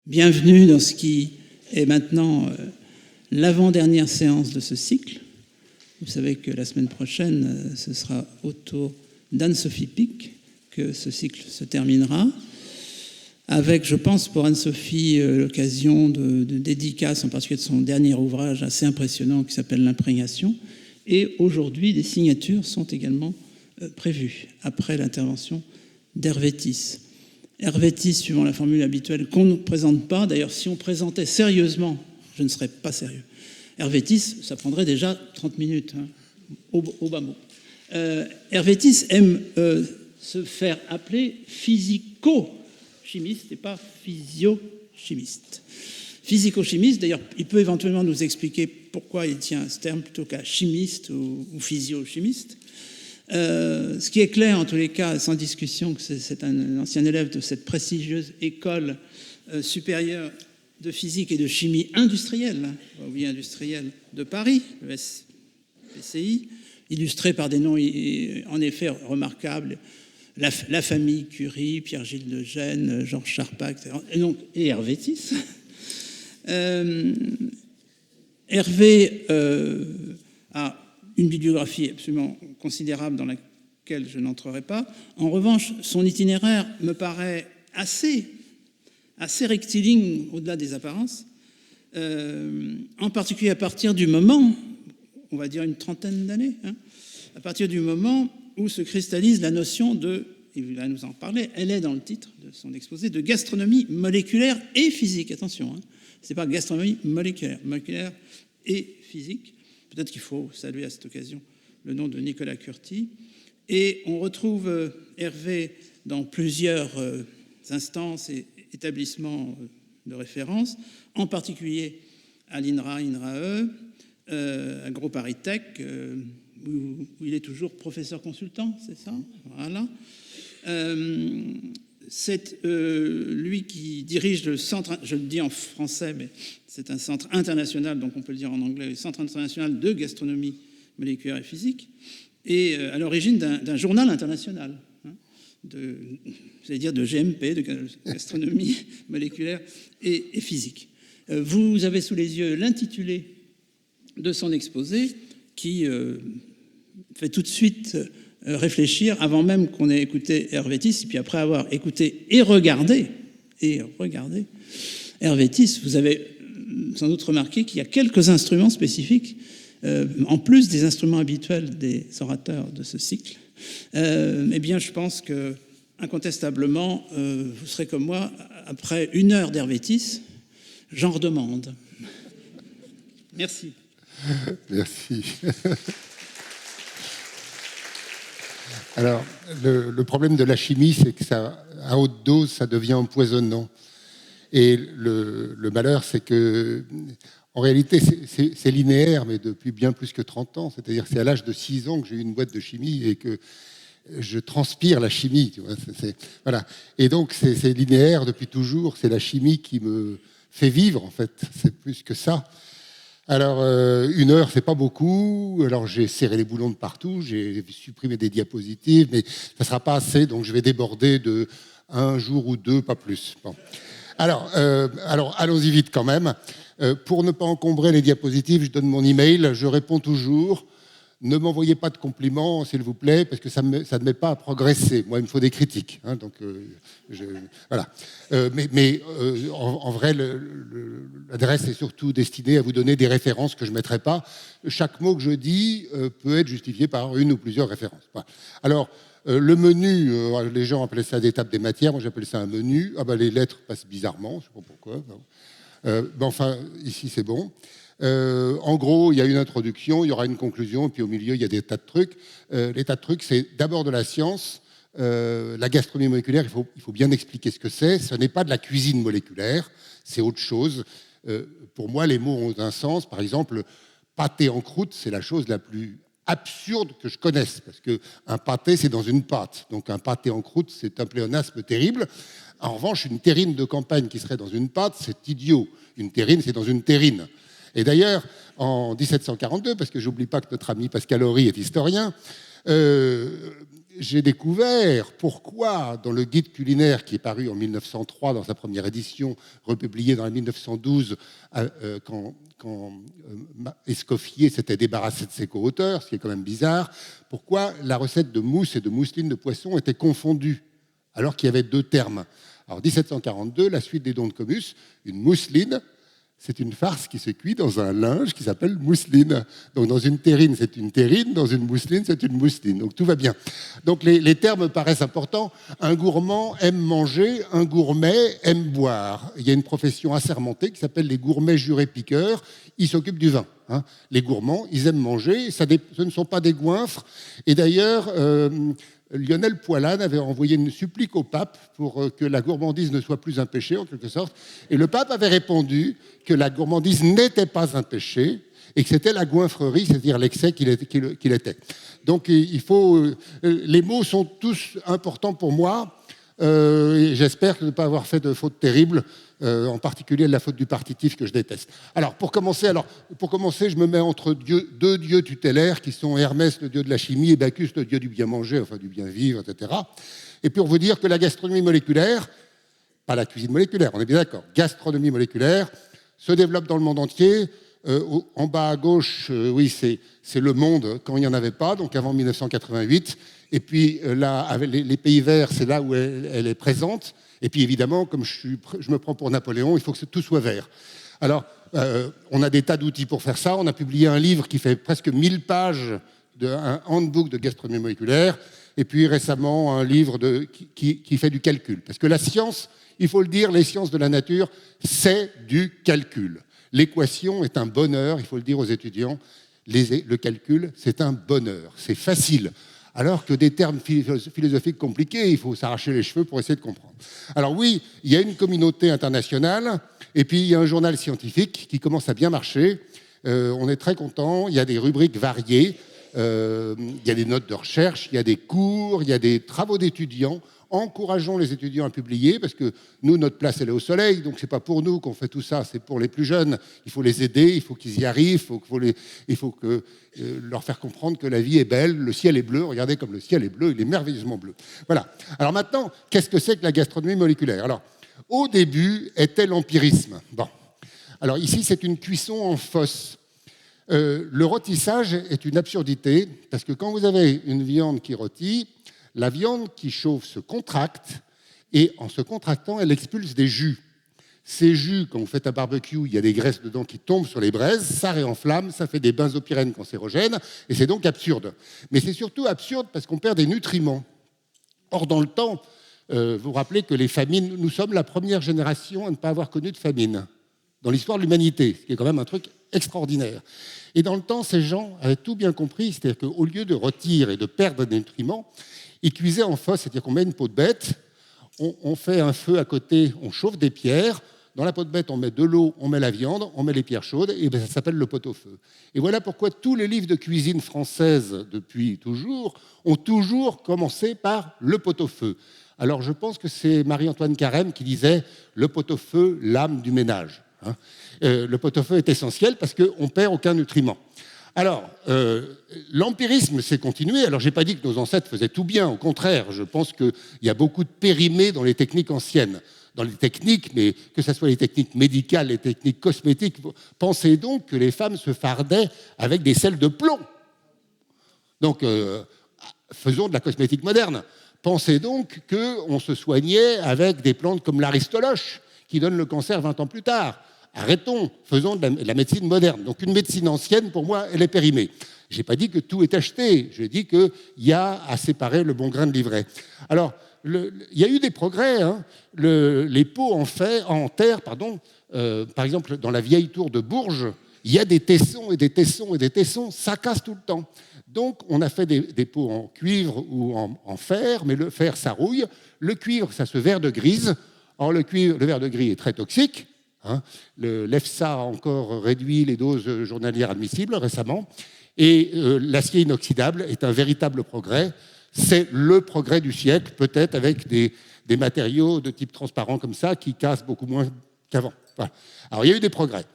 Bienvenue dans ce qui est maintenant l'avant-dernière séance de ce cycle. Vous savez que la semaine prochaine, ce sera au tour d'Anne-Sophie Pic que ce cycle se terminera, avec, je pense, pour Anne-Sophie, l'occasion de dédicace, en particulier de son dernier ouvrage assez impressionnant qui s'appelle L'imprégnation. Et aujourd'hui, des signatures sont également prévues, après l'intervention d'Hervé Tisse. Hervé Tisse, suivant la formule habituelle, qu'on ne présente pas. D'ailleurs, si on présentait sérieusement, je ne serais pas sérieux. Hervé Tisse, ça prendrait déjà 30 minutes, hein, au bas mot. Hervé Tisse aime se faire appeler physico-chimiste et pas physio-chimiste. Physico-chimiste, d'ailleurs, il peut éventuellement nous expliquer pourquoi il tient ce terme plutôt qu'à chimiste ou physio-chimiste. Ce qui est clair, en tous les cas, sans discussion, que c'est un ancien élève de cette prestigieuse école supérieure de physique et de chimie industrielle, oui, industrielle de Paris, le SPCI, illustré par des noms en effet remarquables, la famille Curie, Pierre-Gilles de Gène, Georges Charpak, et Hervé Tisse. Hervé a une bibliographie absolument considérable dans laquelle je n'entrerai pas. En revanche, son itinéraire me paraît assez rectiligne au-delà des apparences, en particulier à partir du moment, on va dire une trentaine d'années, hein, à partir du moment où se cristallise la notion de, il va nous en parler, elle est dans le titre de son exposé, de gastronomie moléculaire et physique. Attention, hein, c'est pas gastronomie moléculaire et physique. Peut-être qu'il faut saluer à cette occasion le nom de Nicolas Curti. Et on retrouve Hervé dans plusieurs instances et établissements de référence, en particulier à l'INRA, INRAE, à Gros Paris Tech, où il est toujours professeur consultant, c'est ça ? Voilà. C'est lui qui dirige le centre, je le dis en français, mais c'est un centre international, donc on peut le dire en anglais, le Centre international de gastronomie moléculaire et physique, et à l'origine d'un journal international, hein, de GMP, de gastronomie moléculaire et physique. Vous avez sous les yeux l'intitulé de son exposé qui fait tout de suite réfléchir, avant même qu'on ait écouté Hervé Tisse, et puis après avoir écouté et regardé Hervé Tisse, vous avez sans doute remarqué qu'il y a quelques instruments spécifiques, en plus des instruments habituels des orateurs de ce cycle. Eh bien, je pense que, incontestablement, vous serez comme moi, après 1 heure d'Hervé Tisse, j'en redemande. Merci. Merci. Alors, le problème de la chimie, c'est que ça, à haute dose, ça devient empoisonnant. Et le malheur, c'est que, en réalité, c'est linéaire, mais depuis bien plus que 30 ans. C'est-à-dire que c'est à l'âge de 6 ans que j'ai eu une boîte de chimie et que je transpire la chimie. Tu vois, voilà. Et donc, c'est linéaire depuis toujours. C'est la chimie qui me fait vivre, en fait. C'est plus que ça. Alors, 1 heure, c'est pas beaucoup. Alors, j'ai serré les boulons de partout, j'ai supprimé des diapositives, mais ça ne sera pas assez, donc je vais déborder de 1 jour ou 2, pas plus. Bon. Alors, allons-y vite quand même. Pour ne pas encombrer les diapositives, je donne mon email, je réponds toujours. Ne m'envoyez pas de compliments, s'il vous plaît, parce que ça ne m'aide pas à progresser. Moi, il me faut des critiques. Hein, donc, voilà. En vrai, l'adresse est surtout destinée à vous donner des références que je ne mettrai pas. Chaque mot que je dis peut être justifié par une ou plusieurs références. Voilà. Alors, le menu, les gens appelaient ça des tables des matières. Moi, j'appelle ça un menu. Ah ben, les lettres passent bizarrement, je ne sais pas pourquoi. Mais enfin, ici, c'est bon. En gros, il y a une introduction, il y aura une conclusion, et puis au milieu, il y a des tas de trucs. Les tas de trucs, c'est d'abord de la science. La gastronomie moléculaire, il faut bien expliquer ce que c'est. Ce n'est pas de la cuisine moléculaire, c'est autre chose. Pour moi, les mots ont un sens. Par exemple, pâté en croûte, c'est la chose la plus absurde que je connaisse, parce qu'un pâté, c'est dans une pâte. Donc un pâté en croûte, c'est un pléonasme terrible. En revanche, une terrine de campagne qui serait dans une pâte, c'est idiot. Une terrine, c'est dans une terrine. Et d'ailleurs, en 1742, parce que j'oublie pas que notre ami Pascal Horry est historien, J'ai découvert pourquoi, dans le guide culinaire qui est paru en 1903 dans sa première édition, republié dans la 1912, quand Escoffier s'était débarrassé de ses co-auteurs, ce qui est quand même bizarre, pourquoi la recette de mousse et de mousseline de poisson était confondue, alors qu'il y avait deux termes. Alors, 1742, la suite des dons de Comus, une mousseline, c'est une farce qui se cuit dans un linge qui s'appelle mousseline. Donc, dans une terrine, c'est une terrine. Dans une mousseline, c'est une mousseline. Donc, tout va bien. Donc, les termes paraissent importants. Un gourmand aime manger, un gourmet aime boire. Il y a une profession assermentée qui s'appelle les gourmets jurés piqueurs. Ils s'occupent du vin. Hein. Les gourmands, ils aiment manger. Ce ne sont pas des goinfres. Et d'ailleurs... Lionel Poilane avait envoyé une supplique au pape pour que la gourmandise ne soit plus un péché, en quelque sorte. Et le pape avait répondu que la gourmandise n'était pas un péché et que c'était la goinfrerie, c'est-à-dire l'excès qu'il était. Donc, il faut... les mots sont tous importants pour moi. J'espère ne pas avoir fait de fautes terribles, en particulier de la faute du partitif que je déteste. Alors, pour commencer, je me mets entre deux dieux tutélaires qui sont Hermès, le dieu de la chimie, et Bacchus, le dieu du bien manger, enfin du bien vivre, etc. Et pour vous dire que la gastronomie moléculaire, pas la cuisine moléculaire, on est bien d'accord, gastronomie moléculaire, se développe dans le monde entier. En bas à gauche, oui, c'est le monde quand il n'y en avait pas, donc avant 1988. Et puis là, avec les pays verts, c'est là où elle est présente. Et puis évidemment, comme je me prends pour Napoléon, il faut que tout soit vert. Alors, on a des tas d'outils pour faire ça. On a publié un livre qui fait presque 1000 pages, un handbook de gastronomie moléculaire. Et puis récemment, un livre qui fait du calcul. Parce que la science, il faut le dire, les sciences de la nature, c'est du calcul. L'équation est un bonheur, il faut le dire aux étudiants. Le calcul, c'est un bonheur. C'est facile. Alors que des termes philosophiques compliqués, il faut s'arracher les cheveux pour essayer de comprendre. Alors oui, il y a une communauté internationale, et puis il y a un journal scientifique qui commence à bien marcher. On est très content, il y a des rubriques variées, il y a des notes de recherche, il y a des cours, il y a des travaux d'étudiants. Encourageons les étudiants à publier, parce que nous, notre place, elle est au soleil, donc ce n'est pas pour nous qu'on fait tout ça, c'est pour les plus jeunes. Il faut les aider, il faut qu'ils y arrivent, il faut leur faire comprendre que la vie est belle, le ciel est bleu, regardez comme le ciel est bleu, il est merveilleusement bleu. Voilà. Alors maintenant, qu'est-ce que c'est que la gastronomie moléculaire ? Alors, au début, était l'empirisme. Bon. Alors ici, c'est une cuisson en fosse. Le rôtissage est une absurdité, parce que quand vous avez une viande qui rôtit, la viande qui chauffe se contracte, et en se contractant, elle expulse des jus. Ces jus, quand vous faites un barbecue, il y a des graisses dedans qui tombent sur les braises, ça réenflamme, ça fait des benzopyrènes cancérogènes, et c'est donc absurde. Mais c'est surtout absurde parce qu'on perd des nutriments. Or, dans le temps, vous vous rappelez que les famines, nous sommes la première génération à ne pas avoir connu de famine dans l'histoire de l'humanité, ce qui est quand même un truc extraordinaire. Et dans le temps, ces gens avaient tout bien compris, c'est-à-dire qu'au lieu de rôtir et de perdre des nutriments, ils cuisaient en fosse, c'est-à-dire qu'on met une peau de bête, on fait un feu à côté, on chauffe des pierres, dans la peau de bête, on met de l'eau, on met la viande, on met les pierres chaudes, et ça s'appelle le pot-au-feu. Et voilà pourquoi tous les livres de cuisine française, depuis toujours, ont toujours commencé par le pot-au-feu. Alors je pense que c'est Marie-Antoine Carême qui disait « le pot-au-feu, l'âme du ménage ». Le pot-au-feu est essentiel parce qu'on ne perd aucun nutriment. Alors, l'empirisme s'est continué. Alors, je n'ai pas dit que nos ancêtres faisaient tout bien. Au contraire, je pense qu'il y a beaucoup de périmés dans les techniques anciennes. Dans les techniques, mais que ce soit les techniques médicales, les techniques cosmétiques, pensez donc que les femmes se fardaient avec des sels de plomb. Donc, faisons de la cosmétique moderne. Pensez donc qu'on se soignait avec des plantes comme l'aristoloche, qui donne le cancer 20 ans plus tard. Arrêtons, faisons de la médecine moderne. Donc une médecine ancienne, pour moi, elle est périmée. Je n'ai pas dit que tout est acheté, j'ai dit qu'il y a à séparer le bon grain de l'ivraie. Alors, il y a eu des progrès. Hein. Les pots en terre, par exemple, dans la vieille tour de Bourges, il y a des tessons et des tessons et des tessons, ça casse tout le temps. Donc, on a fait des pots en cuivre ou en fer, mais le fer, ça rouille. Le cuivre, ça se verre de grise. Or, le verre de gris est très toxique. Hein. L'EFSA a encore réduit les doses journalières admissibles récemment. Et l'acier inoxydable est un véritable progrès. C'est le progrès du siècle, peut-être avec des matériaux de type transparent comme ça, qui cassent beaucoup moins qu'avant. Voilà. Alors, il y a eu des progrès.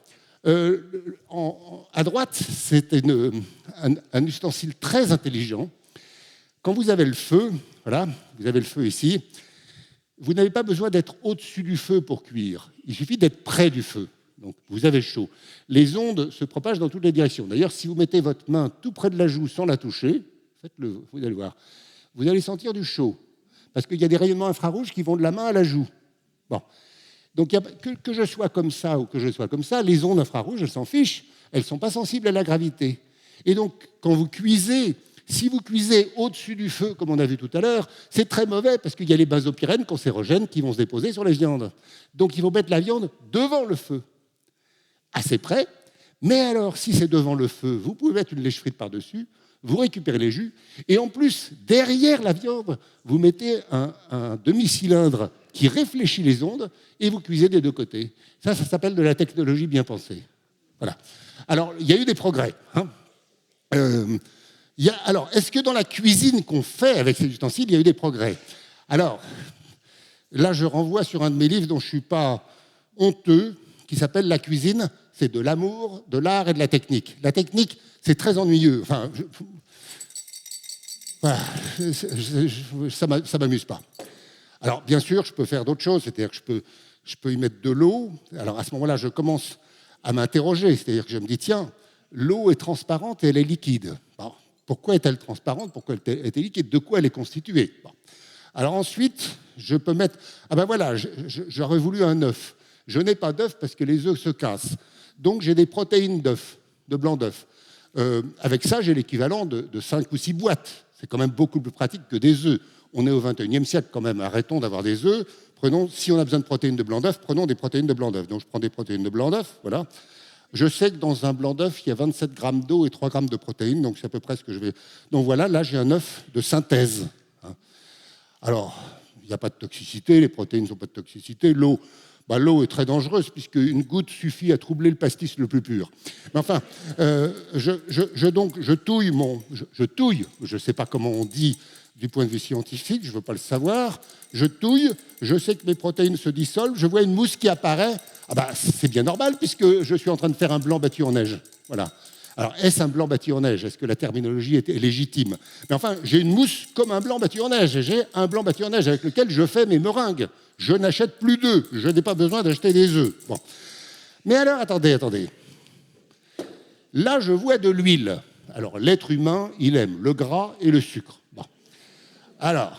À droite, c'est un ustensile très intelligent Quand vous avez le feu, voilà, vous avez le feu ici, vous n'avez pas besoin d'être au-dessus du feu pour cuire. Il suffit d'être près du feu. Donc, vous avez chaud. Les ondes se propagent dans toutes les directions. D'ailleurs, si vous mettez votre main tout près de la joue sans la toucher, faites-le, vous allez voir, vous allez sentir du chaud. Parce qu'il y a des rayonnements infrarouges qui vont de la main à la joue. Bon. Donc, que je sois comme ça ou que je sois comme ça, les ondes infrarouges, elles s'en fichent. Elles ne sont pas sensibles à la gravité. Et donc, quand vous cuisez, si vous cuisez au-dessus du feu, comme on a vu tout à l'heure, c'est très mauvais parce qu'il y a les benzopyrènes cancérogènes qui vont se déposer sur les viandes. Donc, il faut mettre la viande devant le feu, assez près. Mais alors, si c'est devant le feu, vous pouvez mettre une lèche frite par-dessus, vous récupérez les jus, et en plus, derrière la viande, vous mettez un demi-cylindre qui réfléchit les ondes, et vous cuisez des deux côtés. Ça s'appelle de la technologie bien pensée. Voilà. Alors, il y a eu des progrès. Alors, est-ce que dans la cuisine qu'on fait avec ces ustensiles, il y a eu des progrès? Alors, là, je renvoie sur un de mes livres dont je ne suis pas honteux, qui s'appelle « La cuisine, c'est de l'amour, de l'art et de la technique ». La technique, c'est très ennuyeux. Enfin, voilà, ça ne m'amuse pas. Alors, bien sûr, je peux faire d'autres choses, c'est-à-dire que je peux y mettre de l'eau. Alors, à ce moment-là, je commence à m'interroger, c'est-à-dire que je me dis, tiens, l'eau est transparente et elle est liquide. Bon, pourquoi est-elle transparente? Pourquoi est-elle liquide? De quoi elle est constituée? Bon. Alors ensuite, je peux mettre... Ah ben voilà, j'aurais voulu un œuf. Je n'ai pas d'œuf parce que les œufs se cassent. Donc j'ai des protéines d'œuf, de blanc d'œuf. Avec ça, j'ai l'équivalent de 5 ou 6 boîtes. C'est quand même beaucoup plus pratique que des œufs. On est au XXIe siècle quand même. Arrêtons d'avoir des œufs. Si on a besoin de protéines de blanc d'œuf, prenons des protéines de blanc d'œuf. Donc je prends des protéines de blanc d'œuf, voilà. Je sais que dans un blanc d'œuf, il y a 27 grammes d'eau et 3 grammes de protéines, donc c'est à peu près ce que je vais... Donc voilà, là j'ai un œuf de synthèse. Alors, il n'y a pas de toxicité, les protéines n'ont pas de toxicité. L'eau est très dangereuse puisqu'une goutte suffit à troubler le pastis le plus pur. Mais enfin, je touille, je ne sais pas comment on dit du point de vue scientifique, je ne veux pas le savoir, je touille, je sais que mes protéines se dissolvent, je vois une mousse qui apparaît, c'est bien normal puisque je suis en train de faire un blanc battu en neige. Voilà. Alors, est-ce un blanc battu en neige? Est-ce que la terminologie est légitime? Mais enfin, j'ai une mousse comme un blanc battu en neige. J'ai un blanc battu en neige avec lequel je fais mes meringues. Je n'achète plus d'œufs. Je n'ai pas besoin d'acheter des œufs. Bon. Mais alors, attendez. Là, je vois de l'huile. Alors, l'être humain, il aime le gras et le sucre. Bon. Alors,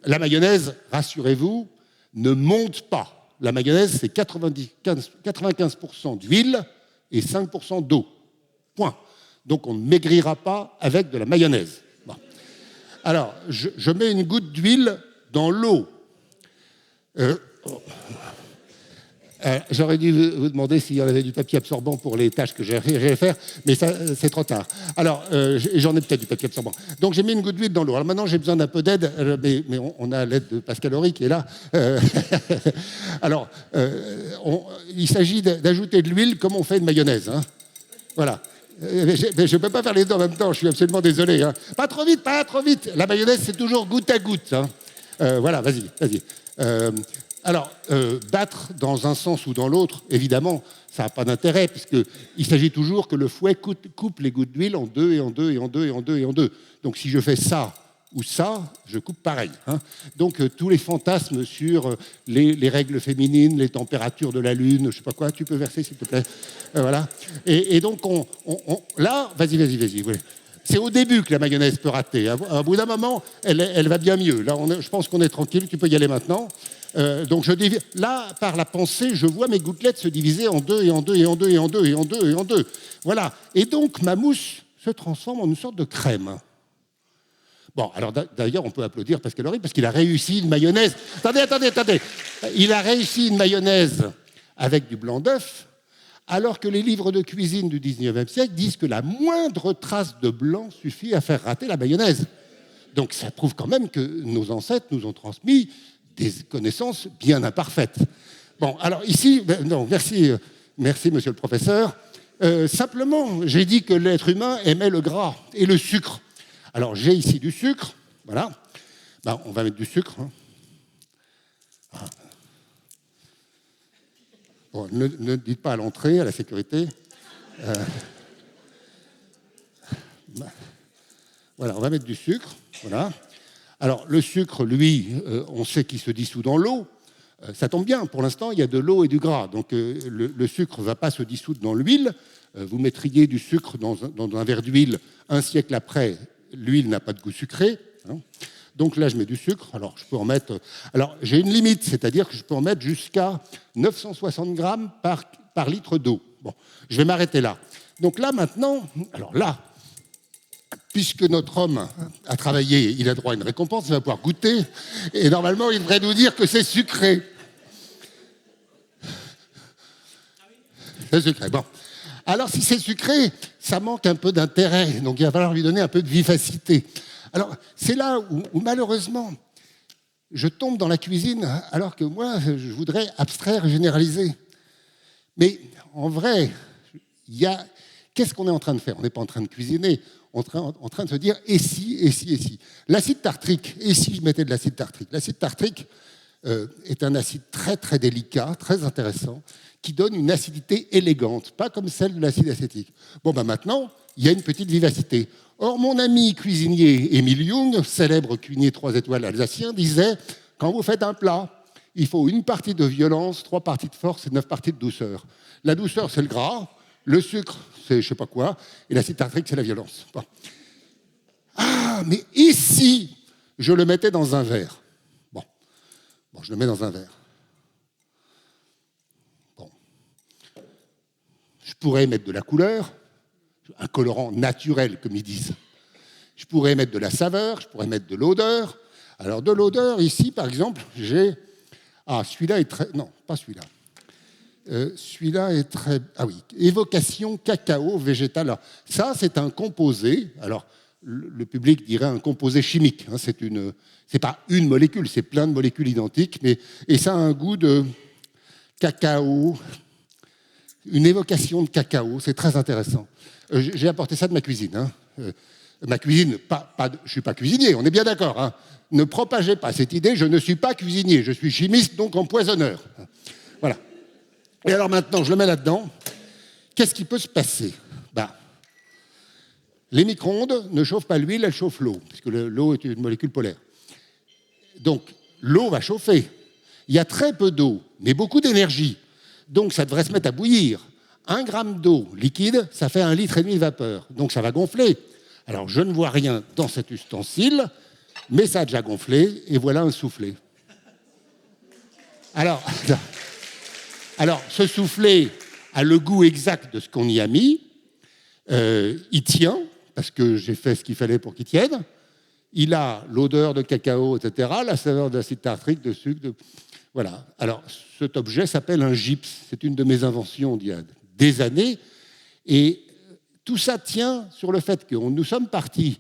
la mayonnaise, rassurez-vous, ne monte pas. La mayonnaise, c'est 95% d'huile et 5% d'eau. Point. Donc, on ne maigrira pas avec de la mayonnaise. Bon. Alors, je mets une goutte d'huile dans l'eau. J'aurais dû vous demander s'il y en avait du papier absorbant pour les tâches que j'ai à faire, mais ça, c'est trop tard. Alors, j'en ai peut-être du papier absorbant. Donc, j'ai mis une goutte d'huile dans l'eau. Alors maintenant, j'ai besoin d'un peu d'aide, mais on a l'aide de Pascal Horry qui est là. Alors, il s'agit d'ajouter de l'huile comme on fait une mayonnaise. Hein. Voilà. Mais je ne peux pas faire les deux en même temps, je suis absolument désolé. Hein. Pas trop vite. La mayonnaise, c'est toujours goutte à goutte. Hein. Voilà, vas-y. Alors, battre dans un sens ou dans l'autre, évidemment, ça n'a pas d'intérêt, puisqu'il s'agit toujours que le fouet coupe les gouttes d'huile en deux, et en deux, et en deux, et en deux, et en deux. Donc, si je fais ça ou ça, je coupe pareil. Hein. Donc, tous les fantasmes sur les règles féminines, les températures de la Lune, je ne sais pas quoi, tu peux verser, s'il te plaît. Voilà. Et donc, là, vas-y. C'est au début que la mayonnaise peut rater. À bout d'un moment, elle va bien mieux. Là, je pense qu'on est tranquille, tu peux y aller maintenant. Donc là, par la pensée, je vois mes gouttelettes se diviser en deux, et en deux, et en deux, et en deux, et en deux, et en deux. Voilà. Et donc, ma mousse se transforme en une sorte de crème. Bon, alors d'ailleurs, on peut applaudir Pascal Horry parce qu'il a réussi une mayonnaise. Attendez. Il a réussi une mayonnaise avec du blanc d'œuf, alors que les livres de cuisine du 19e siècle disent que la moindre trace de blanc suffit à faire rater la mayonnaise. Donc, ça prouve quand même que nos ancêtres nous ont transmis des connaissances bien imparfaites. Bon, alors ici, non, merci, monsieur le professeur. Simplement, j'ai dit que l'être humain aimait le gras et le sucre. Alors, j'ai ici du sucre, voilà. On va mettre du sucre. Hein. Bon, ne dites pas à l'entrée, à la sécurité. Voilà, on va mettre du sucre. Voilà. Alors, le sucre, lui, on sait qu'il se dissout dans l'eau. Ça tombe bien, pour l'instant, il y a de l'eau et du gras. Donc, le sucre ne va pas se dissoudre dans l'huile. Vous mettriez du sucre dans un verre d'huile, un siècle après, l'huile n'a pas de goût sucré. Hein. Donc là, je mets du sucre. Alors, je peux en mettre... Alors, j'ai une limite, c'est-à-dire que je peux en mettre jusqu'à 960 grammes par litre d'eau. Bon, je vais m'arrêter là. Donc là, maintenant... Alors là, puisque notre homme a travaillé, il a droit à une récompense, il va pouvoir goûter. Et normalement, il devrait nous dire que c'est sucré. C'est sucré, bon. Alors, si c'est sucré, ça manque un peu d'intérêt. Donc, il va falloir lui donner un peu de vivacité. Alors, c'est là où malheureusement, je tombe dans la cuisine, alors que moi, je voudrais abstraire et généraliser. Mais en vrai, qu'est-ce qu'on est en train de faire? On n'est pas en train de cuisiner, on est en train de se dire, et si, et si, et si. L'acide tartrique, et si je mettais de l'acide tartrique? L'acide tartrique est un acide très, très délicat, très intéressant, qui donne une acidité élégante, pas comme celle de l'acide acétique. Bon, ben maintenant, il y a une petite vivacité. Or, mon ami cuisinier Émile Young, célèbre cuisinier 3 étoiles alsacien, disait « Quand vous faites un plat, il faut une partie de violence, 3 parties de force et 9 parties de douceur. La douceur, c'est le gras, le sucre, c'est je sais pas quoi, et l'acide tartrique, c'est la violence. Bon. Ah, mais ici, je le mettais dans un verre. Bon, je le mets dans un verre. Je pourrais mettre de la couleur, un colorant naturel, comme ils disent. Je pourrais mettre de la saveur, je pourrais mettre de l'odeur. Alors, de l'odeur, ici, par exemple, j'ai... Ah, celui-là est très... Non, pas celui-là. Celui-là est très... Ah oui, évocation cacao végétal. Alors, ça, c'est un composé. Alors, le public dirait un composé chimique. Hein, c'est pas une molécule, c'est plein de molécules identiques. Et ça a un goût de cacao... Une évocation de cacao, c'est très intéressant. J'ai apporté ça de ma cuisine. Hein. Ma cuisine, je ne suis pas cuisinier, on est bien d'accord. Hein. Ne propagez pas cette idée, je ne suis pas cuisinier, je suis chimiste, donc empoisonneur. Voilà. Et alors maintenant, je le mets là-dedans. Qu'est-ce qui peut se passer? Les micro-ondes ne chauffent pas l'huile, elles chauffent l'eau, puisque l'eau est une molécule polaire. Donc, l'eau va chauffer. Il y a très peu d'eau, mais beaucoup d'énergie. Donc, ça devrait se mettre à bouillir. 1 gramme d'eau liquide, ça fait 1,5 litre de vapeur. Donc, ça va gonfler. Alors, je ne vois rien dans cet ustensile, mais ça a déjà gonflé, et voilà un soufflé. Alors, ce soufflé a le goût exact de ce qu'on y a mis. Il tient, parce que j'ai fait ce qu'il fallait pour qu'il tienne. Il a l'odeur de cacao, etc., la saveur d'acide tartrique, de sucre, Voilà. Alors, cet objet s'appelle un gypse. C'est une de mes inventions d'il y a des années. Et tout ça tient sur le fait que nous sommes partis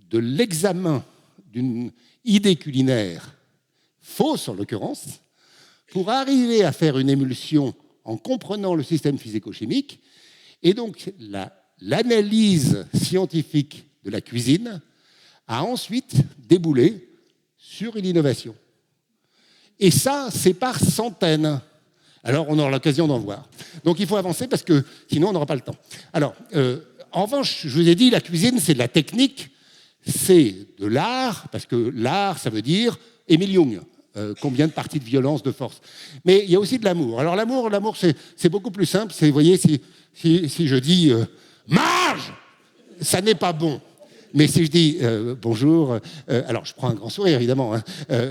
de l'examen d'une idée culinaire, fausse en l'occurrence, pour arriver à faire une émulsion en comprenant le système physico-chimique. Et donc, l'analyse scientifique de la cuisine a ensuite déboulé sur une innovation. Et ça, c'est par centaines. Alors, on aura l'occasion d'en voir. Donc, il faut avancer parce que sinon, on n'aura pas le temps. Alors, en revanche, je vous ai dit, la cuisine, c'est de la technique, c'est de l'art, parce que l'art, ça veut dire Émile Young. Combien de parties de violence, de force. Mais il y a aussi de l'amour. Alors, l'amour, c'est beaucoup plus simple. Vous voyez, si je dis mange, ça n'est pas bon. Mais si je dis bonjour, alors je prends un grand sourire évidemment, hein,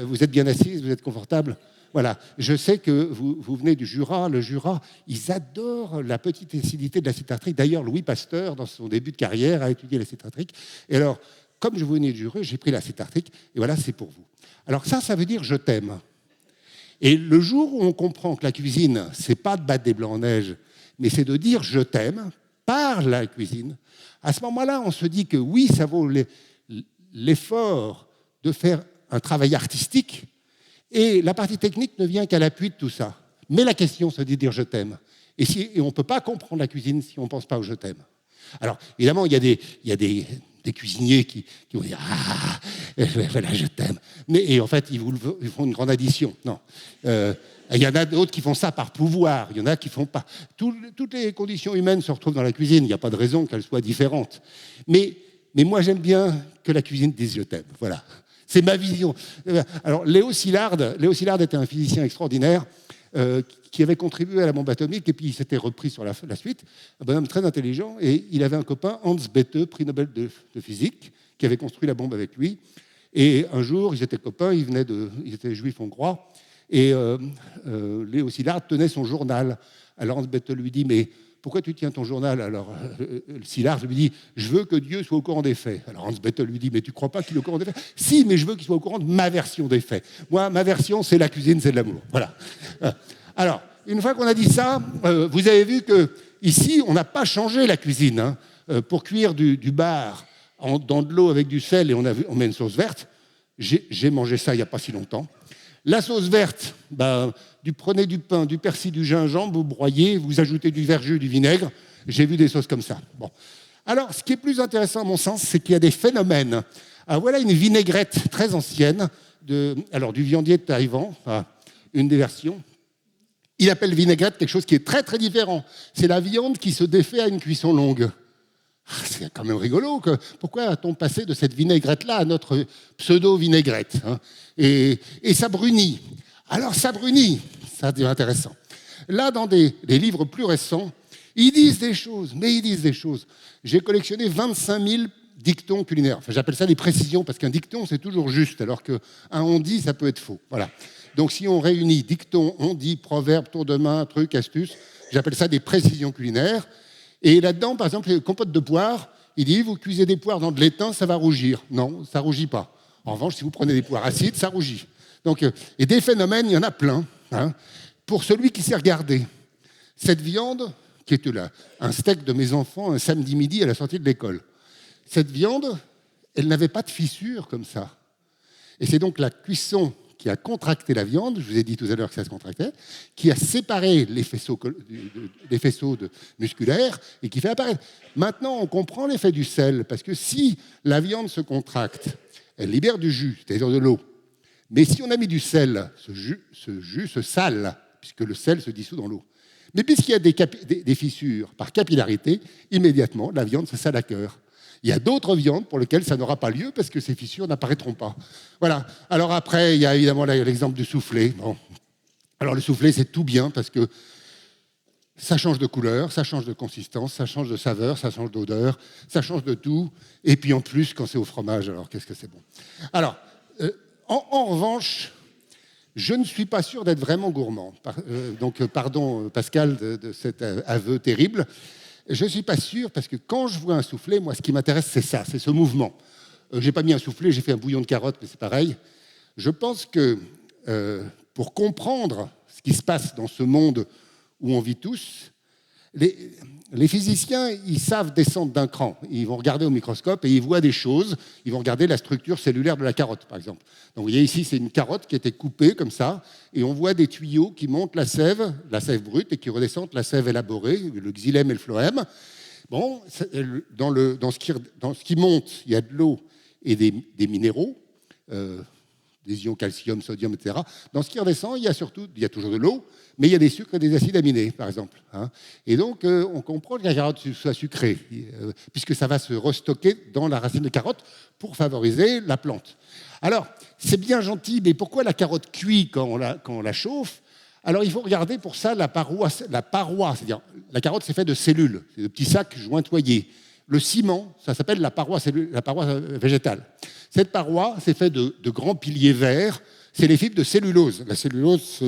vous êtes bien assise, vous êtes confortable. Voilà, je sais que vous venez du Jura, le Jura, ils adorent la petite acidité de l'acide tartrique. D'ailleurs, Louis Pasteur, dans son début de carrière, a étudié l'acide tartrique. Et alors, comme je venais du Jura, j'ai pris l'acide tartrique, et voilà, c'est pour vous. Alors ça veut dire je t'aime. Et le jour où on comprend que la cuisine, c'est pas de battre des blancs en neige, mais c'est de dire je t'aime par la cuisine, à ce moment-là, on se dit que oui, ça vaut l'effort de faire un travail artistique, et la partie technique ne vient qu'à l'appui de tout ça. Mais la question, c'est de dire je t'aime. Et on ne peut pas comprendre la cuisine si on ne pense pas au je t'aime. Alors, évidemment, il y a des cuisiniers qui vont dire ah, voilà, je t'aime. Et en fait, ils font une grande addition. Non. Il y en a d'autres qui font ça par pouvoir, il y en a qui ne font pas. Toutes les conditions humaines se retrouvent dans la cuisine, il n'y a pas de raison qu'elles soient différentes. Mais mais moi j'aime bien que la cuisine dise je t'aime. Voilà, c'est ma vision. Alors Léo Szilard était un physicien extraordinaire qui avait contribué à la bombe atomique et puis il s'était repris sur la suite. Un bonhomme très intelligent, et il avait un copain, Hans Bethe, prix Nobel de physique, qui avait construit la bombe avec lui. Et un jour, ils étaient copains, ils étaient juifs hongrois, et Léo Szilard tenait son journal. Alors Hans Bethe lui dit, mais pourquoi tu tiens ton journal? Alors Szilard lui dit, je veux que Dieu soit au courant des faits. Alors Hans Bethe lui dit, mais tu ne crois pas qu'il est au courant des faits? Si, mais je veux qu'il soit au courant de ma version des faits. Moi, ma version, c'est la cuisine, c'est de l'amour. Voilà. Alors, une fois qu'on a dit ça, vous avez vu qu'ici, on n'a pas changé la cuisine. Hein. Pour cuire du bar dans de l'eau avec du sel et on met une sauce verte, j'ai mangé ça il n'y a pas si longtemps. La sauce verte, prenez du pain, du persil, du gingembre, vous broyez, vous ajoutez du verjus, du vinaigre. J'ai vu des sauces comme ça. Bon. Alors, ce qui est plus intéressant à mon sens, c'est qu'il y a des phénomènes. Alors, voilà une vinaigrette très ancienne du viandier de Taïwan, une des versions. Il appelle vinaigrette quelque chose qui est très très différent. C'est la viande qui se défait à une cuisson longue. C'est quand même rigolo. Pourquoi a-t-on passé de cette vinaigrette-là à notre pseudo-vinaigrette, hein? Et ça brunit. Alors ça brunit, ça devient intéressant. Là, dans des livres plus récents, ils disent des choses. J'ai collectionné 25 000 dictons culinaires. Enfin, j'appelle ça des précisions, parce qu'un dicton, c'est toujours juste, alors qu'un on-dit, ça peut être faux. Voilà. Donc, si on réunit dicton, on-dit, proverbe, tour de main, truc, astuce, j'appelle ça des précisions culinaires. Et là-dedans, par exemple, les compotes de poires, il dit, vous cuisez des poires dans de l'étain, ça va rougir. Non, ça ne rougit pas. En revanche, si vous prenez des poires acides, ça rougit. Donc, et des phénomènes, il y en a plein. Hein. Pour celui qui sait regarder, cette viande, qui est là, un steak de mes enfants un samedi midi à la sortie de l'école, cette viande, elle n'avait pas de fissure comme ça. Et c'est donc la cuisson qui a contracté la viande, je vous ai dit tout à l'heure que ça se contractait, qui a séparé les faisceaux musculaires et qui fait apparaître. Maintenant, on comprend l'effet du sel, parce que si la viande se contracte, elle libère du jus, c'est-à-dire de l'eau. Mais si on a mis du sel, ce jus se sale, puisque le sel se dissout dans l'eau. Mais puisqu'il y a des fissures par capillarité, immédiatement, la viande se sale à cœur. Il y a d'autres viandes pour lesquelles ça n'aura pas lieu parce que ces fissures n'apparaîtront pas. Voilà. Alors après, il y a évidemment l'exemple du soufflé. Bon. Alors le soufflé, c'est tout bien parce que ça change de couleur, ça change de consistance, ça change de saveur, ça change d'odeur, ça change de tout. Et puis en plus, quand c'est au fromage, alors qu'est-ce que c'est bon. Alors, en revanche, je ne suis pas sûr d'être vraiment gourmand. Donc, pardon, Pascal, de cet aveu terrible. Je ne suis pas sûr, parce que quand je vois un soufflé, moi, ce qui m'intéresse, c'est ça, c'est ce mouvement. Je n'ai pas mis un soufflé, j'ai fait un bouillon de carottes, mais c'est pareil. Je pense que pour comprendre ce qui se passe dans ce monde où on vit tous, les physiciens, ils savent descendre d'un cran. Ils vont regarder au microscope et ils voient des choses. Ils vont regarder la structure cellulaire de la carotte, par exemple. Donc, vous voyez ici, c'est une carotte qui a été coupée comme ça, et on voit des tuyaux qui montent la sève brute, et qui redescendent la sève élaborée, le xylème et le phloème. Bon, dans ce qui monte, il y a de l'eau et des minéraux, des ions calcium, sodium, etc. Dans ce qui redescend, il y a toujours de l'eau, mais il y a des sucres et des acides aminés, par exemple. Hein. Et donc, on comprend que la carotte soit sucrée, puisque ça va se restocker dans la racine de carotte pour favoriser la plante. Alors, c'est bien gentil, mais pourquoi la carotte cuit quand on la chauffe? Alors, il faut regarder pour ça la paroi, c'est-à-dire la carotte, c'est fait de cellules, c'est de petits sacs jointoyés. Le ciment, ça s'appelle la paroi végétale. Cette paroi, c'est fait de grands piliers verts. C'est les fibres de cellulose. La cellulose,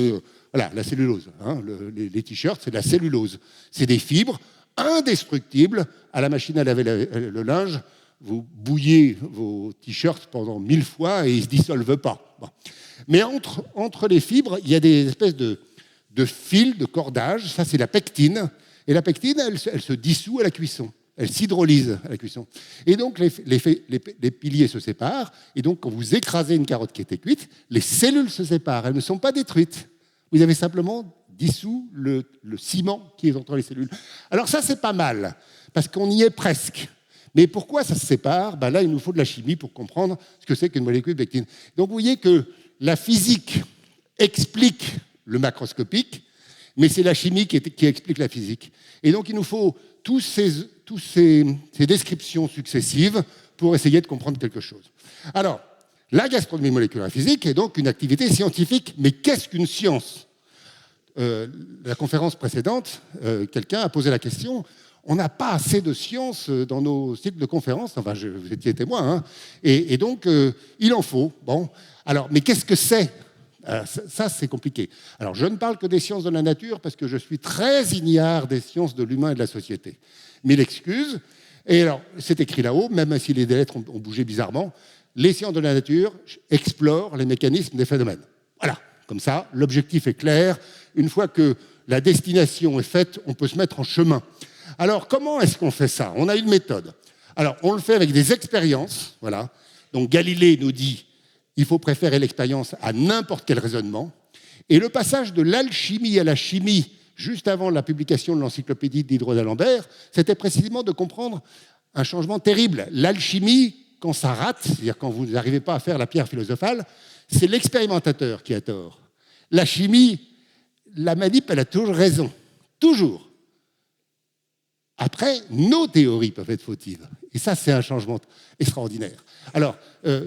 la cellulose. Hein, les t-shirts, c'est de la cellulose. C'est des fibres indestructibles. À la machine à laver le linge, vous bouillez vos t-shirts pendant 1000 fois et ils ne se dissolvent pas. Bon. Mais entre les fibres, il y a des espèces de fils, de cordages. Ça, c'est la pectine. Et la pectine, elle se dissout à la cuisson. Elle s'hydrolyse à la cuisson. Et donc, les piliers se séparent. Et donc, quand vous écrasez une carotte qui était cuite, les cellules se séparent. Elles ne sont pas détruites. Vous avez simplement dissous le ciment qui est entre les cellules. Alors ça, c'est pas mal, parce qu'on y est presque. Mais pourquoi ça se sépare? Là, il nous faut de la chimie pour comprendre ce que c'est qu'une molécule de pectine. Donc, vous voyez que la physique explique le macroscopique, mais c'est la chimie qui explique la physique. Et donc, il nous faut toutes ces descriptions successives pour essayer de comprendre quelque chose. Alors, la gastronomie moléculaire physique est donc une activité scientifique. Mais qu'est-ce qu'une science ? La conférence précédente, quelqu'un a posé la question. On n'a pas assez de science dans nos cycles de conférences. Enfin, vous étiez témoin. Hein, et donc, il en faut. Bon. Alors, mais qu'est-ce que c'est ? Ça, c'est compliqué. Alors, je ne parle que des sciences de la nature parce que je suis très ignare des sciences de l'humain et de la société. Mille excuses. Et alors, c'est écrit là-haut, même si les lettres ont bougé bizarrement, les sciences de la nature explorent les mécanismes des phénomènes. Voilà, comme ça, l'objectif est clair. Une fois que la destination est faite, on peut se mettre en chemin. Alors, comment est-ce qu'on fait ça ? On a une méthode. Alors, on le fait avec des expériences. Voilà. Donc, Galilée nous dit il faut préférer l'expérience à n'importe quel raisonnement. Et le passage de l'alchimie à la chimie, juste avant la publication de l'encyclopédie d'Hydro d'Alembert, c'était précisément de comprendre un changement terrible. L'alchimie, quand ça rate, c'est-à-dire quand vous n'arrivez pas à faire la pierre philosophale, c'est l'expérimentateur qui a tort. La chimie, la manip, elle a toujours raison. Toujours. Après, nos théories peuvent être fautives. Et ça, c'est un changement extraordinaire. Alors,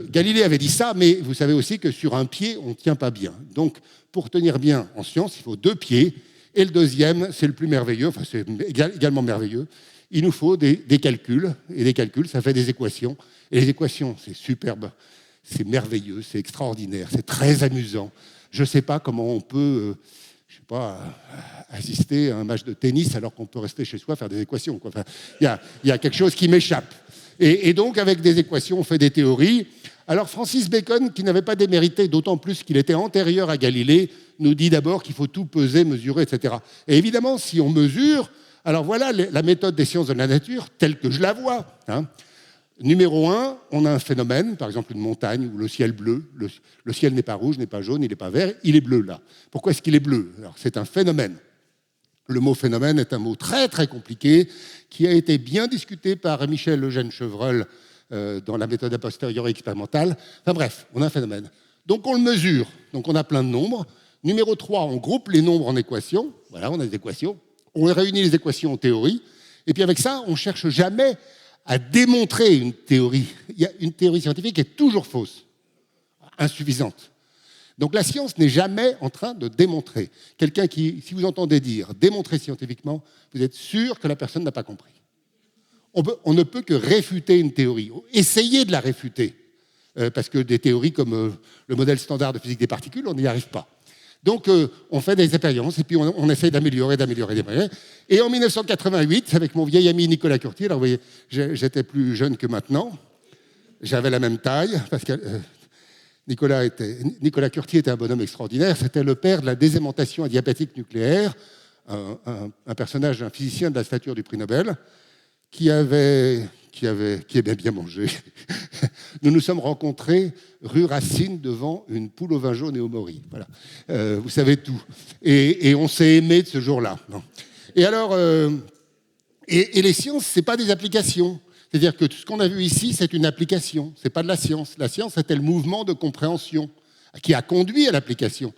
Galilée avait dit ça, mais vous savez aussi que sur un pied, on ne tient pas bien. Donc, pour tenir bien en science, il faut 2 pieds. Et le deuxième, c'est le plus merveilleux, enfin, c'est également merveilleux. Il nous faut des calculs. Et des calculs, ça fait des équations. Et les équations, c'est superbe, c'est merveilleux, c'est extraordinaire, c'est très amusant. Je ne sais pas comment on peut... assister à un match de tennis alors qu'on peut rester chez soi faire des équations. Enfin, il y a quelque chose qui m'échappe. Et donc, avec des équations, on fait des théories. Alors, Francis Bacon, qui n'avait pas démérité, d'autant plus qu'il était antérieur à Galilée, nous dit d'abord qu'il faut tout peser, mesurer, etc. Et évidemment, si on mesure, alors voilà la méthode des sciences de la nature telle que je la vois. Hein. Numéro 1, on a un phénomène, par exemple une montagne où le ciel bleu, le ciel n'est pas rouge, n'est pas jaune, il n'est pas vert, il est bleu là. Pourquoi est-ce qu'il est bleu ? Alors, c'est un phénomène. Le mot phénomène est un mot très très compliqué qui a été bien discuté par Michel Eugène Chevreul dans la méthode a posteriori expérimentale. Enfin bref, on a un phénomène. Donc on le mesure, donc on a plein de nombres. Numéro 3, on groupe les nombres en équations. Voilà, on a des équations. On réunit les équations en théorie. Et puis avec ça, on ne cherche jamais à démontrer une théorie. Une théorie scientifique est toujours fausse, insuffisante. Donc la science n'est jamais en train de démontrer. Quelqu'un qui, si vous entendez dire démontrer scientifiquement, vous êtes sûr que la personne n'a pas compris. On ne peut que réfuter une théorie, essayer de la réfuter, parce que des théories comme le modèle standard de physique des particules, on n'y arrive pas. Donc on fait des expériences et puis on essaie d'améliorer. Et en 1988, avec mon vieil ami Nicolas Curtier, alors vous voyez, j'étais plus jeune que maintenant, j'avais la même taille, parce que Nicolas Curtier était un bonhomme extraordinaire, c'était le père de la désaimantation adiabatique nucléaire, un personnage, un physicien de la stature du prix Nobel, qui aimait bien manger. Nous nous sommes rencontrés rue Racine devant une poule au vin jaune et au mori. Voilà. Vous savez tout. Et on s'est aimé de ce jour-là. Et alors, et les sciences, ce n'est pas des applications. C'est-à-dire que tout ce qu'on a vu ici, c'est une application. Ce n'est pas de la science. La science, c'était le mouvement de compréhension qui a conduit à l'application.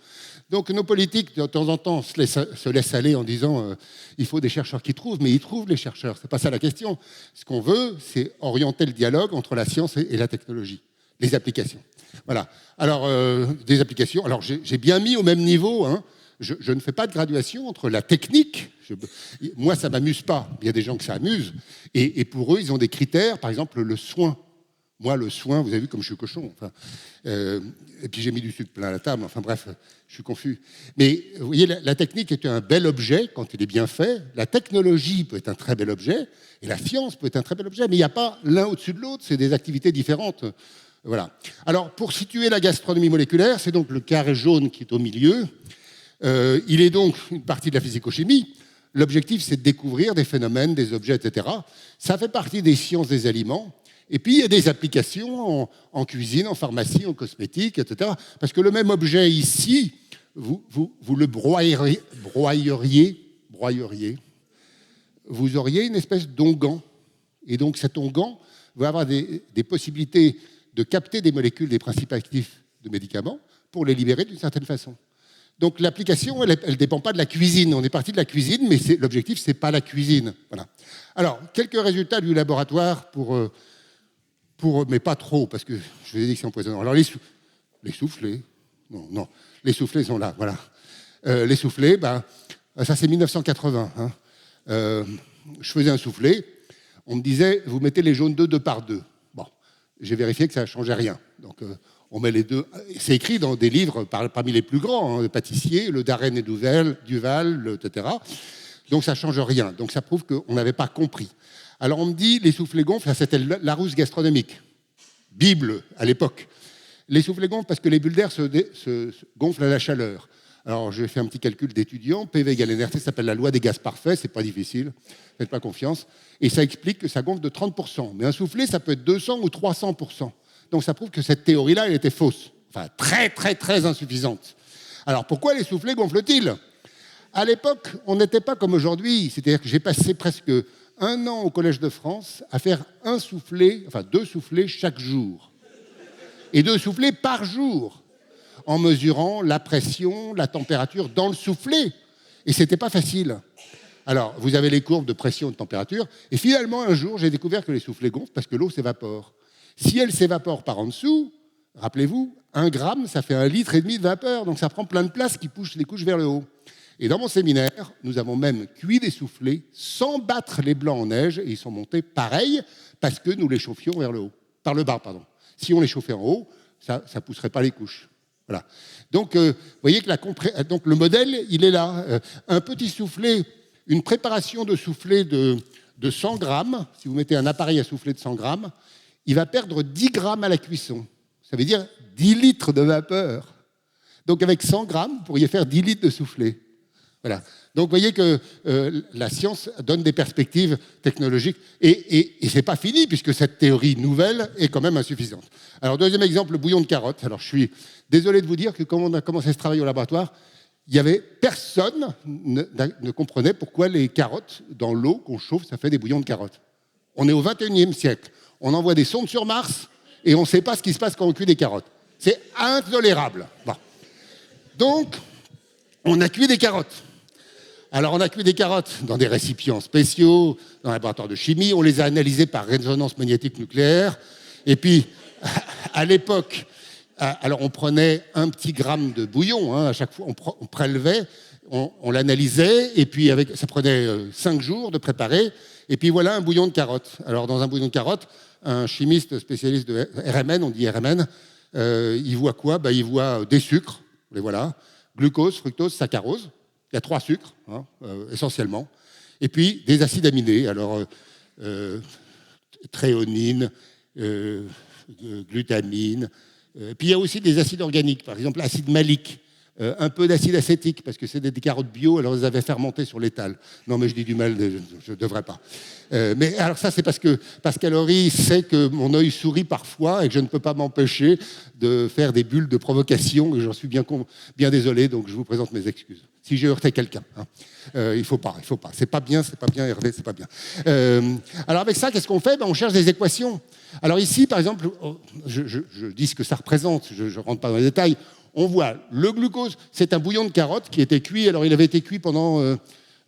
Donc nos politiques, de temps en temps, se laissent aller en disant il faut des chercheurs qui trouvent, mais ils trouvent les chercheurs. Ce n'est pas ça la question. Ce qu'on veut, c'est orienter le dialogue entre la science et la technologie, les applications. Voilà. Alors, des applications. Alors, j'ai bien mis au même niveau. Hein, je ne fais pas de graduation entre la technique. Moi, ça ne m'amuse pas. Il y a des gens que ça amuse. Et pour eux, ils ont des critères. Par exemple, le soin. Moi, le soin, vous avez vu comme je suis cochon. Enfin, et puis j'ai mis du sucre plein à la table. Enfin bref, je suis confus. Mais vous voyez, la technique est un bel objet quand il est bien fait. La technologie peut être un très bel objet. Et la science peut être un très bel objet. Mais il n'y a pas l'un au-dessus de l'autre. C'est des activités différentes. Voilà. Alors, pour situer la gastronomie moléculaire, c'est donc le carré jaune qui est au milieu. Il est donc une partie de la physico-chimie. L'objectif, c'est de découvrir des phénomènes, des objets, etc. Ça fait partie des sciences des aliments. Et puis, il y a des applications en cuisine, en pharmacie, en cosmétique, etc. Parce que le même objet ici, vous le broyeriez, vous auriez une espèce d'onguent. Et donc, cet onguent va avoir des possibilités de capter des molécules, des principes actifs de médicaments, pour les libérer d'une certaine façon. Donc, l'application, elle ne dépend pas de la cuisine. On est parti de la cuisine, mais l'objectif, ce n'est pas la cuisine. Voilà. Alors, quelques résultats du laboratoire pour mais pas trop, parce que je vous ai dit que c'est empoisonnant. Alors, les soufflets, non, les soufflets sont là, voilà. Les soufflets, ça c'est 1980. Hein. Je faisais un soufflet, on me disait, vous mettez les jaunes d'œufs 2 par 2. Bon, j'ai vérifié que ça ne changeait rien. Donc, on met les deux. C'est écrit dans des livres parmi les plus grands, hein, les pâtissiers, le Darren et Duval, etc. Donc, ça ne change rien. Donc, ça prouve qu'on n'avait pas compris. Alors, on me dit, les soufflets gonflent, c'était Larousse gastronomique, Bible à l'époque. Les soufflets gonflent parce que les bulles d'air se gonflent à la chaleur. Alors, j'ai fait un petit calcul d'étudiant. PV égale NRT, ça s'appelle la loi des gaz parfaits. C'est pas difficile. Faites pas confiance. Et ça explique que ça gonfle de 30%. Mais un soufflet, ça peut être 200 ou 300%. Donc, ça prouve que cette théorie-là, elle était fausse. Enfin, très, très, très insuffisante. Alors, pourquoi les soufflets gonflent-ils ? À l'époque, on n'était pas comme aujourd'hui. C'est-à-dire que j'ai passé presque 1 an au Collège de France à faire 2 soufflets chaque jour. Et 2 soufflets par jour, en mesurant la pression, la température dans le soufflet. Et ce n'était pas facile. Alors, vous avez les courbes de pression et de température. Et finalement, un jour, j'ai découvert que les soufflets gonflent parce que l'eau s'évapore. Si elle s'évapore par en dessous, rappelez-vous, 1 gramme, ça fait 1,5 litre de vapeur. Donc, ça prend plein de place qui pousse les couches vers le haut. Et dans mon séminaire, nous avons même cuit des soufflets sans battre les blancs en neige. Et ils sont montés pareil parce que nous les chauffions vers le haut. Par le bas, pardon. Si on les chauffait en haut, ça ne pousserait pas les couches. Voilà. Donc, vous voyez que donc, le modèle, il est là. Un petit soufflet, une préparation de soufflet de 100 grammes, si vous mettez un appareil à souffler de 100 grammes, il va perdre 10 grammes à la cuisson. Ça veut dire 10 litres de vapeur. Donc, avec 100 grammes, vous pourriez faire 10 litres de soufflet. Voilà. Donc, vous voyez que la science donne des perspectives technologiques. Et ce n'est pas fini, puisque cette théorie nouvelle est quand même insuffisante. Alors, deuxième exemple, le bouillon de carotte. Alors, je suis désolé de vous dire que quand on a commencé ce travail au laboratoire, il y avait personne ne comprenait pourquoi les carottes, dans l'eau qu'on chauffe, ça fait des bouillons de carottes. On est au 21e siècle. On envoie des sondes sur Mars et on ne sait pas ce qui se passe quand on cuit des carottes. C'est intolérable. Bon. Donc, on a cuit des carottes. Alors, on a cuit des carottes dans des récipients spéciaux, dans un laboratoire de chimie. On les a analysées par résonance magnétique nucléaire. Et puis, à l'époque, alors on prenait 1 petit gramme de bouillon. Hein, à chaque fois, on prélevait, on l'analysait. Et puis, ça prenait 5 jours de préparer. Et puis, voilà un bouillon de carottes. Alors, dans un bouillon de carottes, un chimiste spécialiste de RMN, on dit RMN, il voit quoi ? Il voit des sucres, les voilà, glucose, fructose, saccharose. Il y a 3 sucres, hein, essentiellement. Et puis, des acides aminés. Alors, tréonine, glutamine. Puis, il y a aussi des acides organiques. Par exemple, l'acide malique. Un peu d'acide acétique, parce que c'est des carottes bio, alors ils avaient fermenté sur l'étal. Non, mais je dis du mal, je ne devrais pas. Mais alors ça, c'est parce que Pascal Horry sait que mon œil sourit parfois et que je ne peux pas m'empêcher de faire des bulles de provocation, et j'en suis bien désolé, donc je vous présente mes excuses. Si j'ai heurté quelqu'un, hein. Il faut pas. C'est pas bien, Hervé, c'est pas bien. Alors avec ça, qu'est-ce qu'on fait ? On cherche des équations. Alors ici, par exemple, je dis ce que ça représente, je ne rentre pas dans les détails. On voit le glucose, c'est un bouillon de carotte qui était cuit, alors il avait été cuit pendant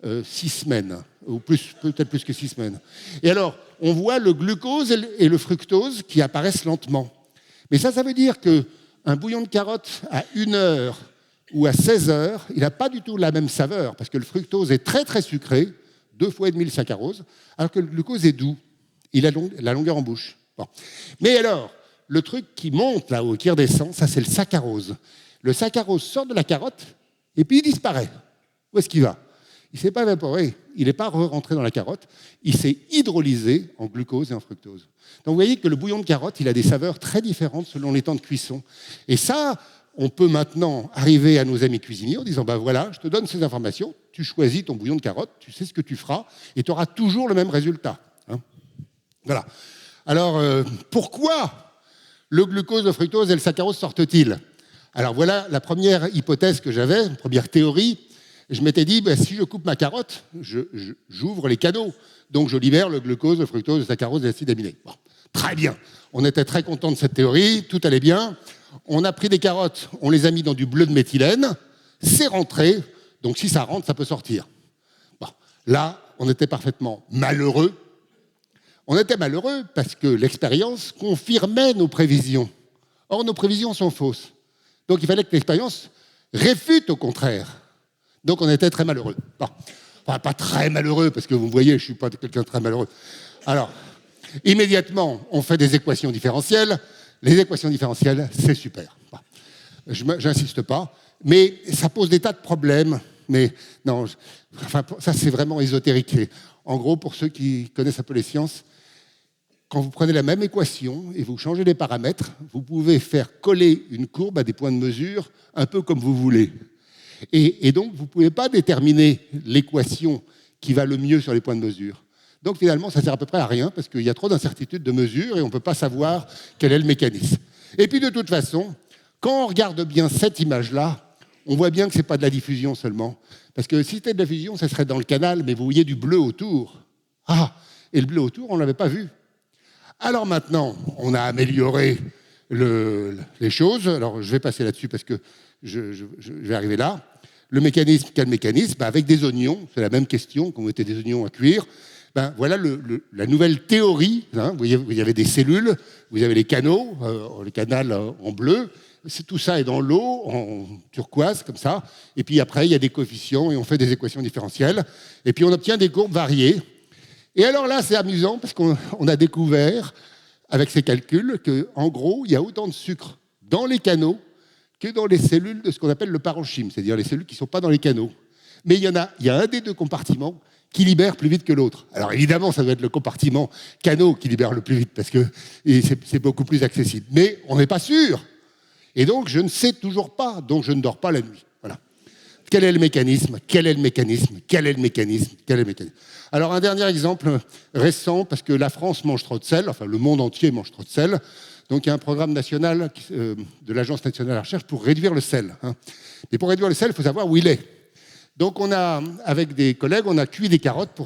6 semaines, ou peut-être plus que 6 semaines. Et alors, on voit le glucose et le fructose qui apparaissent lentement. Mais ça veut dire qu'un bouillon de carotte à 1 heure ou à 16 heures, il n'a pas du tout la même saveur, parce que le fructose est très très sucré, 2 fois et demi le saccharose, alors que le glucose est doux, il a la longueur en bouche. Bon. Mais alors, le truc qui monte là-haut, qui redescend, ça c'est le saccharose. Le saccharose sort de la carotte et puis il disparaît. Où est-ce qu'il va ? Il ne s'est pas évaporé, il n'est pas rentré dans la carotte, il s'est hydrolysé en glucose et en fructose. Donc vous voyez que le bouillon de carotte, il a des saveurs très différentes selon les temps de cuisson. Et ça, on peut maintenant arriver à nos amis cuisiniers en disant, voilà, je te donne ces informations, tu choisis ton bouillon de carotte, tu sais ce que tu feras, et tu auras toujours le même résultat. Hein ? Voilà. Alors, pourquoi le glucose, le fructose et le saccharose sortent-ils ? Alors voilà la première hypothèse que j'avais, une première théorie. Je m'étais dit, si je coupe ma carotte, j'ouvre les canaux. Donc je libère le glucose, le fructose, le saccharose et l'acide aminé. Bon, très bien. On était très contents de cette théorie, tout allait bien. On a pris des carottes, on les a mis dans du bleu de méthylène, c'est rentré. Donc si ça rentre, ça peut sortir. Bon, là, on était parfaitement malheureux. On était malheureux parce que l'expérience confirmait nos prévisions. Or, nos prévisions sont fausses. Donc, il fallait que l'expérience réfute au contraire. Donc, on était très malheureux. Bon. Enfin, pas très malheureux, parce que vous voyez, je ne suis pas quelqu'un de très malheureux. Alors, immédiatement, on fait des équations différentielles. Les équations différentielles, c'est super. Bon. Je n'insiste pas, mais ça pose des tas de problèmes. Mais non, enfin, ça, c'est vraiment ésotérique. En gros, pour ceux qui connaissent un peu les sciences, quand vous prenez la même équation et vous changez les paramètres, vous pouvez faire coller une courbe à des points de mesure un peu comme vous voulez. Et donc, vous ne pouvez pas déterminer l'équation qui va le mieux sur les points de mesure. Donc, finalement, ça ne sert à peu près à rien parce qu'il y a trop d'incertitudes de mesure et on ne peut pas savoir quel est le mécanisme. Et puis, de toute façon, quand on regarde bien cette image-là, on voit bien que ce n'est pas de la diffusion seulement. Parce que si c'était de la diffusion, ça serait dans le canal, mais vous voyez du bleu autour. Ah, et le bleu autour, on ne l'avait pas vu. Alors maintenant, on a amélioré les choses. Alors, je vais passer là-dessus parce que je vais arriver là. Le mécanisme, quel mécanisme? Avec des oignons, c'est la même question, quand vous mettez des oignons à cuire. Voilà la nouvelle théorie. Hein. Vous avez des cellules, vous avez les canaux, le canal en bleu. Tout ça est dans l'eau, en turquoise, comme ça. Et puis après, il y a des coefficients et on fait des équations différentielles. Et puis on obtient des courbes variées. Et alors là, c'est amusant parce qu'on a découvert, avec ces calculs, qu'en gros, il y a autant de sucre dans les canaux que dans les cellules de ce qu'on appelle le parenchyme, c'est-à-dire les cellules qui ne sont pas dans les canaux. Mais il y a un des deux compartiments qui libère plus vite que l'autre. Alors évidemment, ça doit être le compartiment canaux qui libère le plus vite parce que c'est beaucoup plus accessible. Mais on n'est pas sûr. Et donc, je ne sais toujours pas, donc je ne dors pas la nuit. Voilà. Quel est le mécanisme? Quel est le mécanisme? Quel est le mécanisme? Quel est le mécanisme? Alors, un dernier exemple récent, parce que la France mange trop de sel, enfin, le monde entier mange trop de sel. Donc, il y a un programme national de l'Agence nationale de la recherche pour réduire le sel. Hein. Mais pour réduire le sel, il faut savoir où il est. Donc, avec des collègues, on a cuit des carottes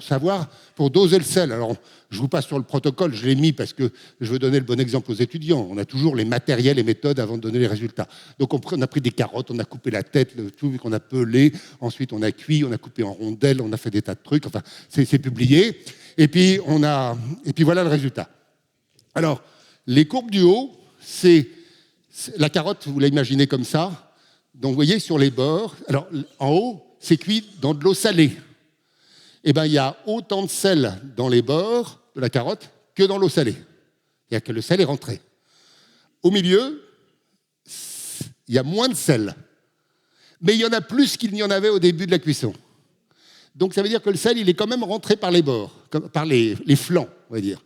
pour doser le sel. Alors, je vous passe sur le protocole, je l'ai mis parce que je veux donner le bon exemple aux étudiants. On a toujours les matériels et méthodes avant de donner les résultats. Donc, on a pris des carottes, on a coupé la tête, tout qu'on a pelé. Ensuite, on a cuit, on a coupé en rondelles, on a fait des tas de trucs. Enfin, c'est publié. Et puis voilà le résultat. Alors, les courbes du haut, c'est la carotte, vous l'imaginez comme ça. Donc, vous voyez, sur les bords, alors en haut, c'est cuit dans de l'eau salée. Eh bien, il y a autant de sel dans les bords de la carotte que dans l'eau salée. Il y a que le sel est rentré. Au milieu, il y a moins de sel. Mais il y en a plus qu'il n'y en avait au début de la cuisson. Donc, ça veut dire que le sel, il est quand même rentré par les bords, par les flancs, on va dire.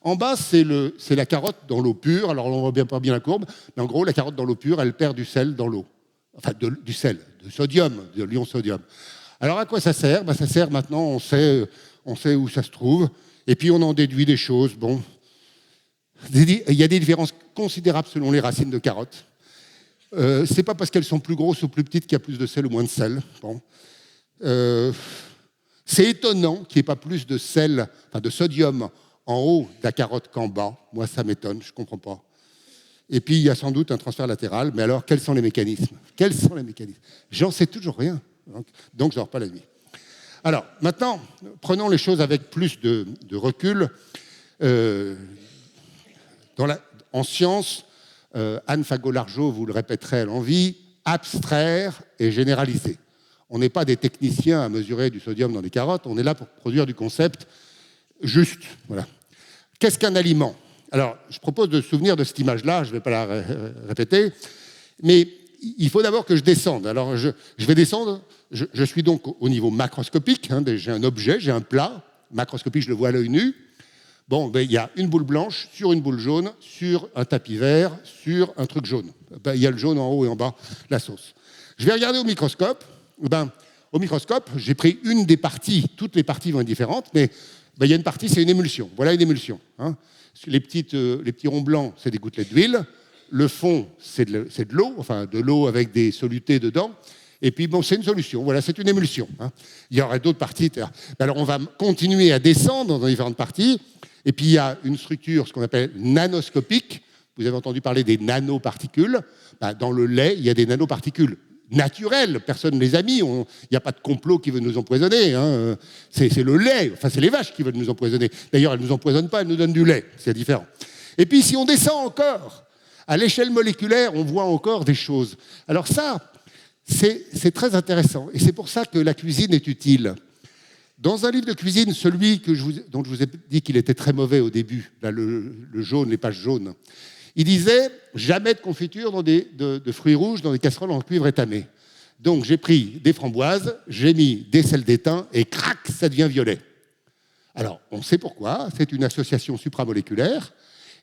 En bas, c'est la carotte dans l'eau pure. Alors, on voit pas bien la courbe. Mais en gros, la carotte dans l'eau pure, elle perd du sel dans l'eau. Enfin, du sel, de sodium, de l'ion sodium. Alors, à quoi ça sert? Ça sert maintenant, on sait où ça se trouve, et puis on en déduit des choses. Bon, il y a des différences considérables selon les racines de carottes. C'est pas parce qu'elles sont plus grosses ou plus petites qu'il y a plus de sel ou moins de sel. Bon. C'est étonnant qu'il n'y ait pas plus de sel, enfin de sodium en haut de la carotte qu'en bas. Moi, ça m'étonne, je ne comprends pas. Et puis, il y a sans doute un transfert latéral. Mais alors, quels sont les mécanismes? Quels sont les mécanismes? J'en sais toujours rien. Donc, je ne dors pas la nuit. Alors, maintenant, prenons les choses avec plus de recul. En sciences, Anne Fagot-Largeau vous le répéterait à l'envi, abstraire et généraliser. On n'est pas des techniciens à mesurer du sodium dans les carottes. On est là pour produire du concept juste. Voilà. Qu'est-ce qu'un aliment? Alors, je propose de se souvenir de cette image-là, je ne vais pas la répéter, mais il faut d'abord que je descende. Alors, je vais descendre, je suis donc au niveau macroscopique, hein, j'ai un objet, j'ai un plat, macroscopique, je le vois à l'œil nu. Bon, il y a une boule blanche sur une boule jaune, sur un tapis vert, sur un truc jaune. Il y a le jaune en haut et en bas, la sauce. Je vais regarder au microscope. Au microscope, j'ai pris une des parties, toutes les parties vont être différentes, mais il y a une partie, c'est une émulsion. Voilà une émulsion. Hein. Les petits ronds blancs, c'est des gouttelettes d'huile. Le fond, c'est de l'eau, enfin de l'eau avec des solutés dedans. Et puis, bon, c'est une solution. Voilà, c'est une émulsion. Hein. Il y aurait d'autres parties. Alors, on va continuer à descendre dans différentes parties. Et puis, il y a une structure, ce qu'on appelle nanoscopique. Vous avez entendu parler des nanoparticules. Dans le lait, il y a des nanoparticules. naturels, personne ne les a mis, il n'y a pas de complot qui veut nous empoisonner, hein. C'est le lait, enfin c'est les vaches qui veulent nous empoisonner. D'ailleurs, elles ne nous empoisonnent pas, elles nous donnent du lait, c'est différent. Et puis si on descend encore, à l'échelle moléculaire, on voit encore des choses. Alors ça, c'est très intéressant, et c'est pour ça que la cuisine est utile. Dans un livre de cuisine, celui dont je vous ai dit qu'il était très mauvais au début, là, le jaune, les pages jaunes, il disait « jamais de confiture de fruits rouges dans des casseroles en cuivre étamé ». Donc j'ai pris des framboises, j'ai mis des sels d'étain et crac, ça devient violet. Alors on sait pourquoi, c'est une association supramoléculaire.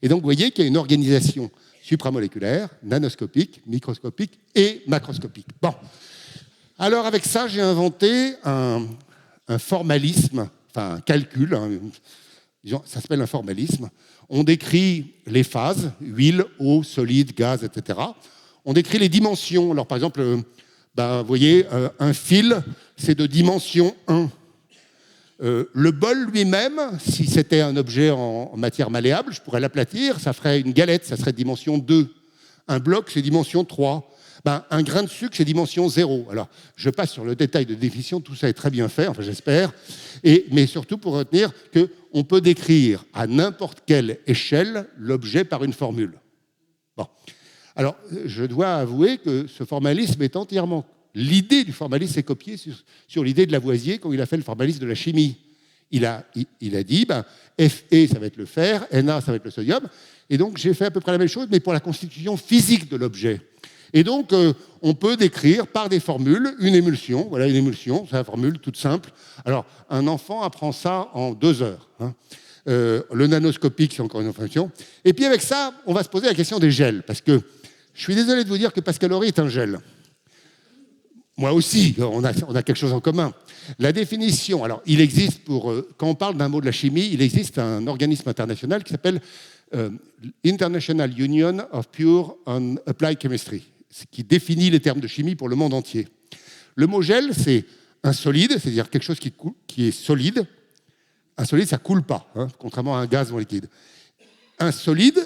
Et donc vous voyez qu'il y a une organisation supramoléculaire, nanoscopique, microscopique et macroscopique. Bon, alors avec ça, j'ai inventé un formalisme, enfin un calcul, ça s'appelle un formalisme. On décrit les phases, huile, eau, solide, gaz, etc. On décrit les dimensions. Alors par exemple, vous voyez, un fil, c'est de dimension 1. Le bol lui-même, si c'était un objet en matière malléable, je pourrais l'aplatir, ça ferait une galette, ça serait dimension 2. Un bloc, c'est dimension 3. Un grain de sucre, c'est dimension 0. Alors, je passe sur le détail de définition, tout ça est très bien fait, enfin j'espère, mais surtout pour retenir qu'on peut décrire à n'importe quelle échelle l'objet par une formule. Bon. Alors, je dois avouer que ce formalisme est entièrement... L'idée du formalisme est copiée sur l'idée de Lavoisier quand il a fait le formalisme de la chimie. Il a dit, Fe, ça va être le fer, Na, ça va être le sodium, et donc j'ai fait à peu près la même chose, mais pour la constitution physique de l'objet. Et donc, on peut décrire par des formules une émulsion. Voilà, une émulsion, c'est la formule toute simple. Alors, un enfant apprend ça en 2 heures. Hein. Le nanoscopique, c'est encore une autre fonction. Et puis avec ça, on va se poser la question des gels. Parce que je suis désolé de vous dire que Pascal Horry est un gel. Moi aussi, on a quelque chose en commun. La définition, alors il existe quand on parle d'un mot de la chimie, il existe un organisme international qui s'appelle International Union of Pure and Applied Chemistry, qui définit les termes de chimie pour le monde entier. Le mot gel, c'est un solide, c'est-à-dire quelque chose qui est solide. Un solide, ça ne coule pas, hein, contrairement à un gaz ou un liquide. Un solide,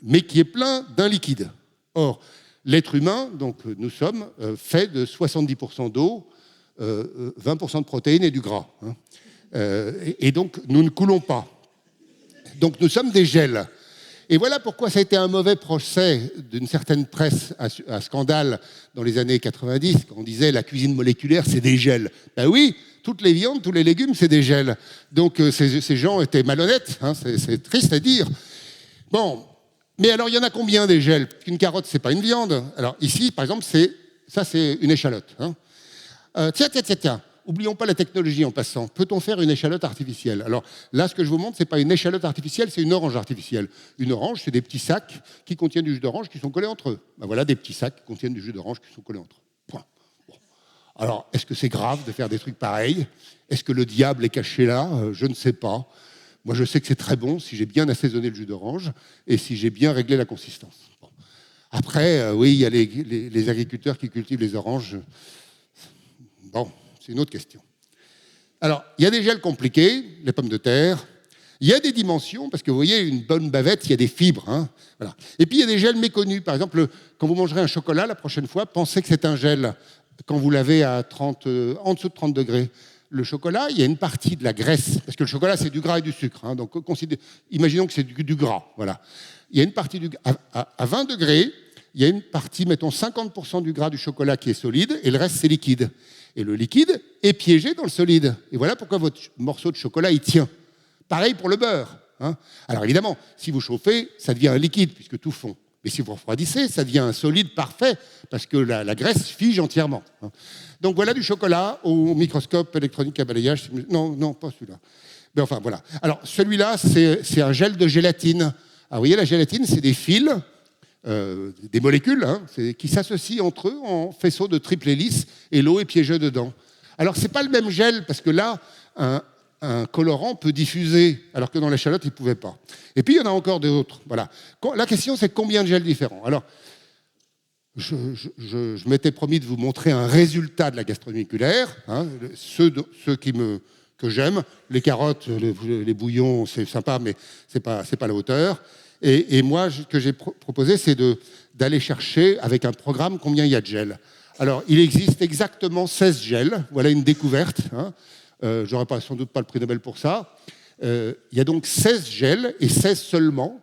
mais qui est plein d'un liquide. Or, l'être humain, donc nous sommes, fait de 70% d'eau, 20% de protéines et du gras. Hein. Et donc, nous ne coulons pas. Donc, nous sommes des gels. Et voilà pourquoi ça a été un mauvais procès d'une certaine presse à scandale dans les années 90, quand on disait la cuisine moléculaire, c'est des gels. Ben oui, toutes les viandes, tous les légumes, c'est des gels. Donc, ces gens étaient malhonnêtes, hein, c'est triste à dire. Bon. Mais alors, il y en a combien des gels? Une carotte, c'est pas une viande. Alors ici, par exemple, c'est une échalote. Hein. Tiens. Oublions pas la technologie en passant. Peut-on faire une échalote artificielle? Alors là, ce que je vous montre, c'est pas une échalote artificielle, c'est une orange artificielle. Une orange, c'est des petits sacs qui contiennent du jus d'orange qui sont collés entre eux. Ben voilà, des petits sacs qui contiennent du jus d'orange qui sont collés entre eux. Point. Bon. Alors, est-ce que c'est grave de faire des trucs pareils? Est-ce que le diable est caché là? Je ne sais pas. Moi, je sais que c'est très bon si j'ai bien assaisonné le jus d'orange et si j'ai bien réglé la consistance. Bon. Après, oui, il y a les agriculteurs qui cultivent les oranges. Bon, c'est une autre question. Alors, il y a des gels compliqués, les pommes de terre. Il y a des dimensions, parce que vous voyez, une bonne bavette, il y a des fibres. Hein, voilà. Et puis, il y a des gels méconnus. Par exemple, quand vous mangerez un chocolat la prochaine fois, pensez que c'est un gel quand vous l'avez en dessous de 30 degrés. Le chocolat, il y a une partie de la graisse, parce que le chocolat, c'est du gras et du sucre. Hein, donc, imaginons que c'est du gras. Voilà. Il y a une partie à 20 degrés, il y a une partie, mettons 50% du gras du chocolat qui est solide, et le reste, c'est liquide. Et le liquide est piégé dans le solide. Et voilà pourquoi votre morceau de chocolat, il tient. Pareil pour le beurre. Hein. Alors, évidemment, si vous chauffez, ça devient un liquide, puisque tout fond. Mais si vous refroidissez, ça devient un solide parfait, parce que la graisse fige entièrement. Hein. Donc voilà du chocolat au microscope électronique à balayage. Non, pas celui-là. Mais enfin, voilà. Alors, celui-là, c'est un gel de gélatine. Alors, vous voyez, la gélatine, c'est des fils, des molécules, hein, qui s'associent entre eux en faisceau de triple hélice, et l'eau est piégée dedans. Alors, c'est pas le même gel, parce que là, un colorant peut diffuser, alors que dans l'échalote, il ne pouvait pas. Et puis, il y en a encore d'autres. Voilà. La question, c'est combien de gels différents? Alors, je m'étais promis de vous montrer un résultat de la gastronomie moléculaire, hein, ceux que j'aime. Les carottes, les bouillons, c'est sympa, mais ce n'est pas la hauteur. Et moi, ce que j'ai proposé, c'est d'aller chercher, avec un programme, combien il y a de gel. Alors, il existe exactement 16 gels. Voilà une découverte. Hein. Je n'aurai sans doute pas le prix Nobel pour ça. Il y a donc 16 gels, et 16 seulement,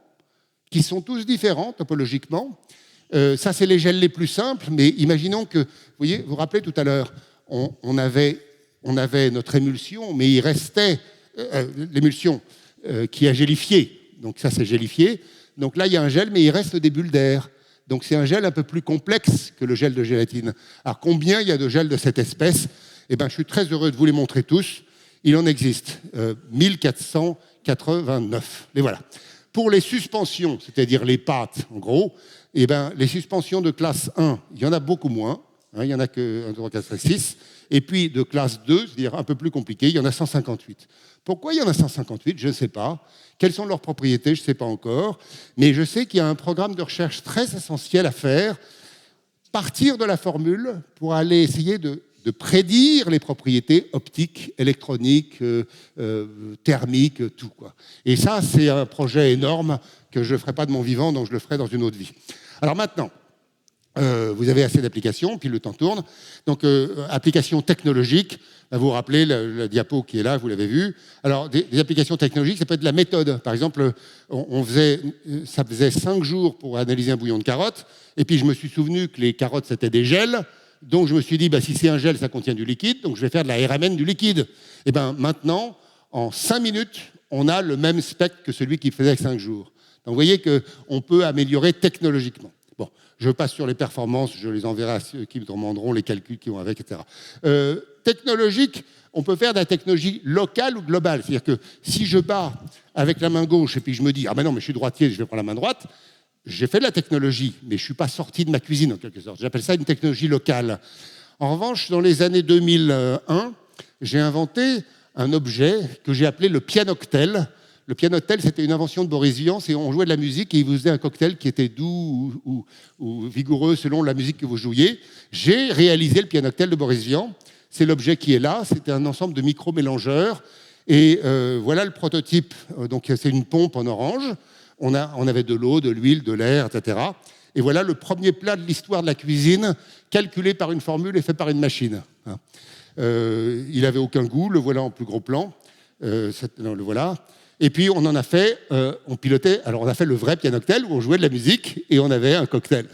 qui sont tous différents topologiquement. Ça, c'est les gels les plus simples, mais imaginons que, vous vous rappelez tout à l'heure, on avait notre émulsion, mais il restait l'émulsion qui a gélifié. Donc ça, c'est gélifié. Donc là, il y a un gel, mais il reste des bulles d'air. Donc c'est un gel un peu plus complexe que le gel de gélatine. Alors combien il y a de gels de cette espèce? Eh bien, je suis très heureux de vous les montrer tous. Il en existe 1489. Les voilà. Pour les suspensions, c'est-à-dire les pâtes, en gros, eh bien, les suspensions de classe 1, il y en a beaucoup moins. Hein, il n'y en a que 1, 2, 3, 4, 5, 6. Et puis de classe 2, c'est-à-dire un peu plus compliqué, il y en a 158. Pourquoi il y en a 158? Je ne sais pas. Quelles sont leurs propriétés? Je ne sais pas encore. Mais je sais qu'il y a un programme de recherche très essentiel à faire. Partir de la formule pour aller essayer de prédire les propriétés optiques, électroniques, thermiques, tout, quoi. Et ça, c'est un projet énorme que je ne ferai pas de mon vivant, donc je le ferai dans une autre vie. Alors maintenant, vous avez assez d'applications, puis le temps tourne. Donc, applications technologiques, vous vous rappelez le diapo qui est là, vous l'avez vu. Alors, des applications technologiques, ça peut être de la méthode. Par exemple, ça faisait 5 jours pour analyser un bouillon de carottes, et puis je me suis souvenu que les carottes, c'était des gels. Donc je me suis dit, si c'est un gel, ça contient du liquide, donc je vais faire de la RMN du liquide. Et bien maintenant, en 5 minutes, on a le même spectre que celui qui faisait 5 jours. Donc vous voyez qu'on peut améliorer technologiquement. Bon, je passe sur les performances, je les enverrai à ceux qui me demanderont les calculs qui vont avec, etc. Technologique, on peut faire de la technologie locale ou globale. C'est-à-dire que si je bats avec la main gauche et puis je me dis, ah ben non, mais je suis droitier, je vais prendre la main droite, j'ai fait de la technologie, mais je ne suis pas sorti de ma cuisine en quelque sorte. J'appelle ça une technologie locale. En revanche, dans les années 2001, j'ai inventé un objet que j'ai appelé le pianoctel. Le pianoctel, c'était une invention de Boris Vian, c'est on jouait de la musique et il vous faisait un cocktail qui était doux ou vigoureux selon la musique que vous jouiez. J'ai réalisé le pianoctel de Boris Vian. C'est l'objet qui est là. C'était un ensemble de micro-mélangeurs. Et voilà le prototype. Donc c'est une pompe en orange. On avait de l'eau, de l'huile, de l'air, etc. Et voilà le premier plat de l'histoire de la cuisine, calculé par une formule et fait par une machine. Il n'avait aucun goût, le voilà en plus gros plan. Le voilà. Et puis on en a fait, on pilotait, alors on a fait le vrai pianoctel où on jouait de la musique et on avait un cocktail.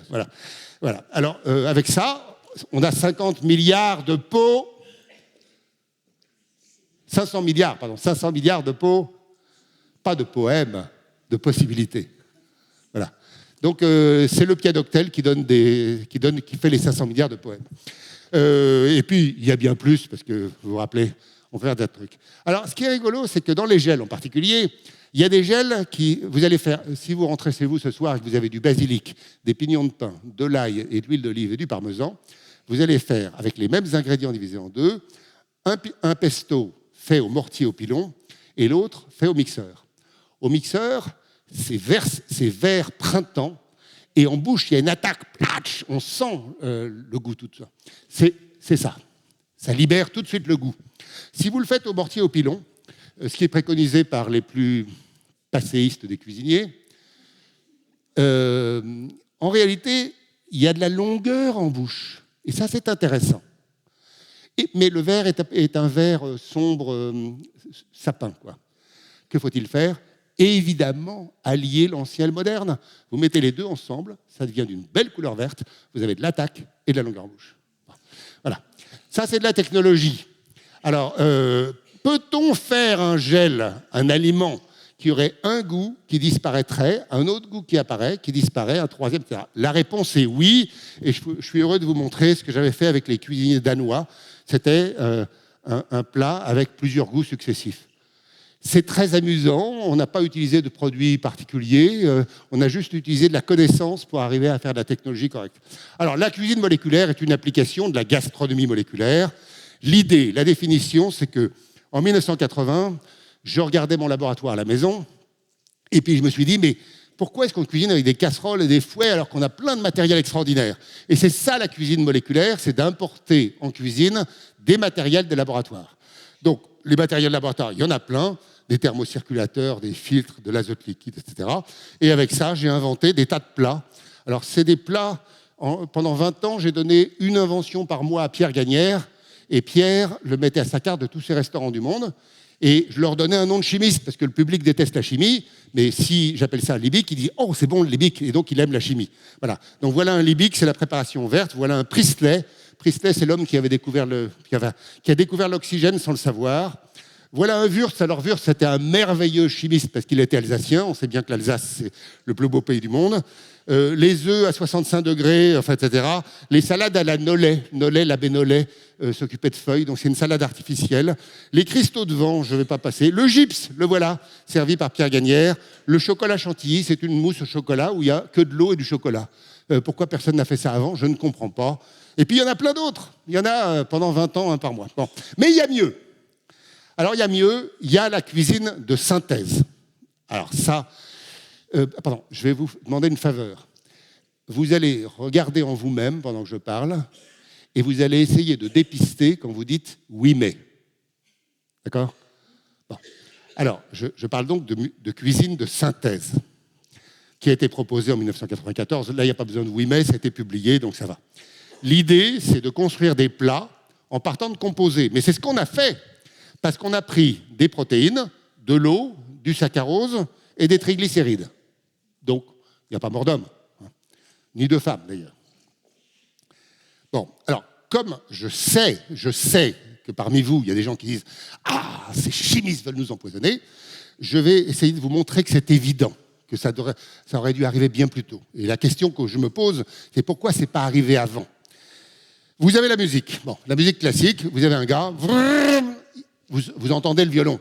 Voilà. Alors avec ça, on a 50 milliards de pots, 500 milliards de pots, pas de poèmes, de possibilités. Voilà. Donc c'est le pianoctel qui fait les 500 milliards de poèmes. Et puis il y a bien plus parce que vous vous rappelez, on fait des trucs. Alors ce qui est rigolo, c'est que dans les gels en particulier, il y a des gels qui vous allez faire. Si vous rentrez chez vous ce soir et que vous avez du basilic, des pignons de pain, de l'ail et de l'huile d'olive et du parmesan, vous allez faire avec les mêmes ingrédients divisés en deux un pesto fait au mortier au pilon et l'autre fait au mixeur. Au mixeur, c'est vert printemps, et en bouche, il y a une attaque, on sent le goût tout ça. C'est ça. Ça libère tout de suite le goût. Si vous le faites au mortier au pilon, ce qui est préconisé par les plus passéistes des cuisiniers, en réalité, il y a de la longueur en bouche. Et ça, c'est intéressant. Mais le vert est un vert sombre, sapin, quoi. Que faut-il faire? Et évidemment, allier l'ancien et le moderne. Vous mettez les deux ensemble, ça devient d'une belle couleur verte, vous avez de l'attaque et de la longueur en bouche. Voilà. Ça, c'est de la technologie. Alors, peut-on faire un gel, un aliment, qui aurait un goût qui disparaîtrait, un autre goût qui apparaît, qui disparaît, un troisième, etc. La réponse est oui, et je suis heureux de vous montrer ce que j'avais fait avec les cuisiniers danois. C'était un plat avec plusieurs goûts successifs. C'est très amusant, on n'a pas utilisé de produits particuliers, on a juste utilisé de la connaissance pour arriver à faire de la technologie correcte. Alors, la cuisine moléculaire est une application de la gastronomie moléculaire. L'idée, la définition, c'est qu'en 1980, je regardais mon laboratoire à la maison, et puis je me suis dit, mais pourquoi est-ce qu'on cuisine avec des casseroles et des fouets alors qu'on a plein de matériel extraordinaire? Et c'est ça la cuisine moléculaire, c'est d'importer en cuisine des matériels de laboratoire. Donc, les matériels de laboratoire, il y en a plein, des thermocirculateurs, des filtres, de l'azote liquide, etc. Et avec ça, j'ai inventé des tas de plats. Alors, c'est des plats pendant 20 ans, j'ai donné une invention par mois à Pierre Gagnère, et Pierre le mettait à sa carte de tous ces restaurants du monde, et je leur donnais un nom de chimiste, parce que le public déteste la chimie, mais si j'appelle ça un libique, il dit « Oh, c'est bon le libique », et donc il aime la chimie. Voilà. Donc voilà un libique, c'est la préparation verte. Voilà un Priestley. Priestley, c'est l'homme qui a découvert l'oxygène sans le savoir. Voilà un Wurtz. Alors Wurtz, c'était un merveilleux chimiste parce qu'il était alsacien. On sait bien que l'Alsace, c'est le plus beau pays du monde. Les œufs à 65 degrés, enfin, etc. Les salades à la Nollet. Nollet, l'abbé Nollet s'occupait de feuilles, donc c'est une salade artificielle. Les cristaux de vent, je ne vais pas passer. Le gypse, le voilà, servi par Pierre Gagnère. Le chocolat chantilly, c'est une mousse au chocolat où il n'y a que de l'eau et du chocolat. Pourquoi personne n'a fait ça avant? Je ne comprends pas. Et puis il y en a plein d'autres. Il y en a pendant 20 ans, un par mois. Bon. Mais il y a mieux. Alors il y a mieux, il y a la cuisine de synthèse. Alors ça... pardon, je vais vous demander une faveur. Vous allez regarder en vous-même pendant que je parle et vous allez essayer de dépister quand vous dites « oui mais ». D'accord? Bon. Alors, je parle donc de cuisine de synthèse qui a été proposée en 1994. Là, il n'y a pas besoin de « oui mais », ça a été publié, donc ça va. L'idée, c'est de construire des plats en partant de composés. Mais c'est ce qu'on a fait parce qu'on a pris des protéines, de l'eau, du saccharose et des triglycérides. Donc, il n'y a pas mort d'homme, hein, ni de femme d'ailleurs. Bon, alors, comme je sais que parmi vous, il y a des gens qui disent « Ah, ces chimistes veulent nous empoisonner », je vais essayer de vous montrer que c'est évident, que ça aurait dû arriver bien plus tôt. Et la question que je me pose, c'est pourquoi ce n'est pas arrivé avant. Vous avez la musique. Bon, la musique classique, vous avez un gars, vous entendez le violon.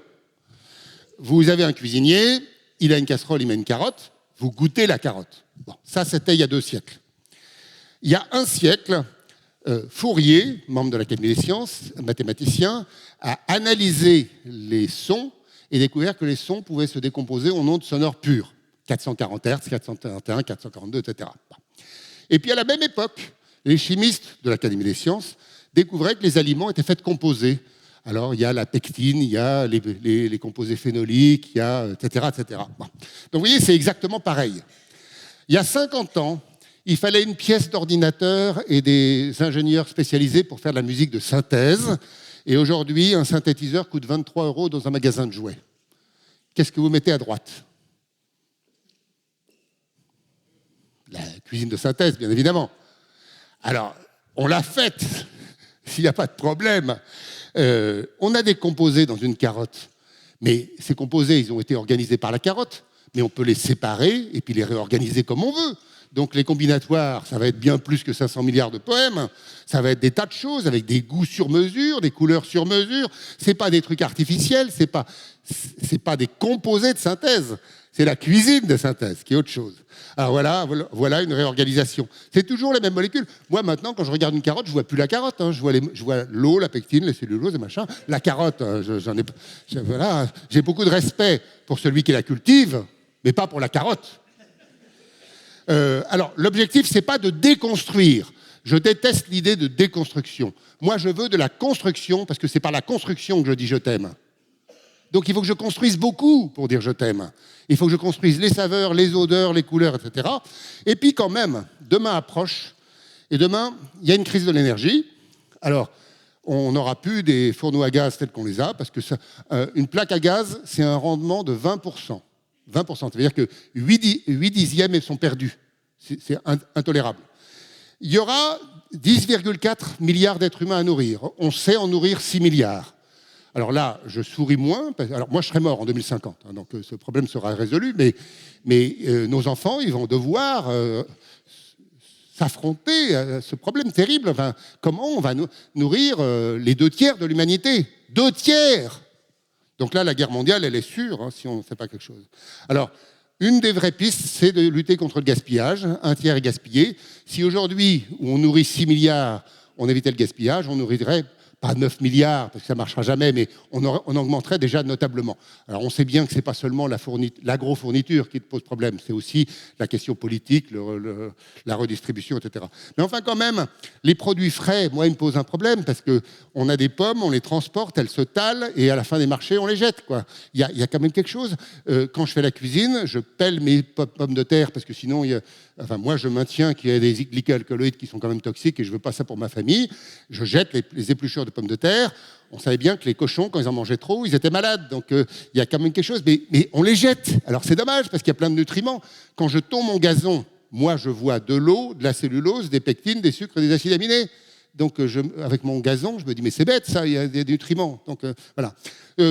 Vous avez un cuisinier, il a une casserole, il met une carotte, vous goûtez la carotte. Bon, ça, c'était il y a 2 siècles. Il y a 1 siècle, Fourier, membre de l'Académie des sciences, mathématicien, a analysé les sons et découvert que les sons pouvaient se décomposer en ondes sonores pures. 440 Hz, 431, 442, etc. Et puis à la même époque, les chimistes de l'Académie des sciences découvraient que les aliments étaient faits de composés. Alors, il y a la pectine, il y a les composés phénoliques, il y a etc. etc. Bon. Donc, vous voyez, c'est exactement pareil. Il y a 50 ans, il fallait une pièce d'ordinateur et des ingénieurs spécialisés pour faire de la musique de synthèse. Et aujourd'hui, un synthétiseur coûte 23 € dans un magasin de jouets. Qu'est-ce que vous mettez à droite? La cuisine de synthèse, bien évidemment. Alors, on l'a faite, s'il n'y a pas de problème. On a des composés dans une carotte, mais ces composés, ils ont été organisés par la carotte, mais on peut les séparer et puis les réorganiser comme on veut. Donc les combinatoires, ça va être bien plus que 500 milliards de poèmes, ça va être des tas de choses avec des goûts sur mesure, des couleurs sur mesure. C'est pas des trucs artificiels, c'est pas des composés de synthèse, c'est la cuisine de synthèse qui est autre chose. Alors voilà une réorganisation. C'est toujours les mêmes molécules. Moi maintenant, quand je regarde une carotte, je vois plus la carotte, hein. Je vois l'eau, la pectine, les celluloses et machin. La carotte, j'ai beaucoup de respect pour celui qui la cultive, mais pas pour la carotte. Alors, l'objectif, c'est pas de déconstruire. Je déteste l'idée de déconstruction. Moi, je veux de la construction, parce que c'est par la construction que je dis je t'aime. Donc, il faut que je construise beaucoup pour dire je t'aime. Il faut que je construise les saveurs, les odeurs, les couleurs, etc. Et puis, quand même, demain approche, et demain, il y a une crise de l'énergie. Alors, on n'aura plus des fourneaux à gaz tels qu'on les a, parce que une plaque à gaz, c'est un rendement de 20%. 20%, ça veut dire que 8 dixièmes sont perdus. C'est intolérable. Il y aura 10,4 milliards d'êtres humains à nourrir. On sait en nourrir 6 milliards. Alors là, je souris moins. Alors moi, je serai mort en 2050, hein, donc ce problème sera résolu. Mais nos enfants, ils vont devoir s'affronter à ce problème terrible. Enfin, comment on va nourrir les 2 tiers de l'humanité? 2 tiers! Donc là, la guerre mondiale, elle est sûre, hein, si on ne fait pas quelque chose. Alors, une des vraies pistes, c'est de lutter contre le gaspillage. 1 tiers est gaspillé. Si aujourd'hui, où on nourrit 6 milliards, on évitait le gaspillage, on nourrirait pas 9 milliards, parce que ça ne marchera jamais, mais on augmenterait déjà notablement. Alors, on sait bien que ce n'est pas seulement l'agro-fourniture qui pose problème, c'est aussi la question politique, la redistribution, etc. Mais enfin, quand même, les produits frais, moi, ils me posent un problème, parce qu'on a des pommes, on les transporte, elles se talent, et à la fin des marchés, on les jette, quoi. Il y a quand même quelque chose. Quand je fais la cuisine, je pèle mes pommes de terre, parce que sinon, enfin moi je maintiens qu'il y a des glycalcaloïdes qui sont quand même toxiques et je veux pas ça pour ma famille. Je jette les épluchures de pommes de terre. On savait bien que les cochons, quand ils en mangeaient trop, ils étaient malades. Donc il y a quand même quelque chose, mais on les jette. Alors c'est dommage parce qu'il y a plein de nutriments. Quand je tombe mon gazon, moi je vois de l'eau, de la cellulose, des pectines, des sucres et des acides aminés. Donc, avec mon gazon, je me dis, mais c'est bête, ça, il y a des nutriments. Donc, voilà.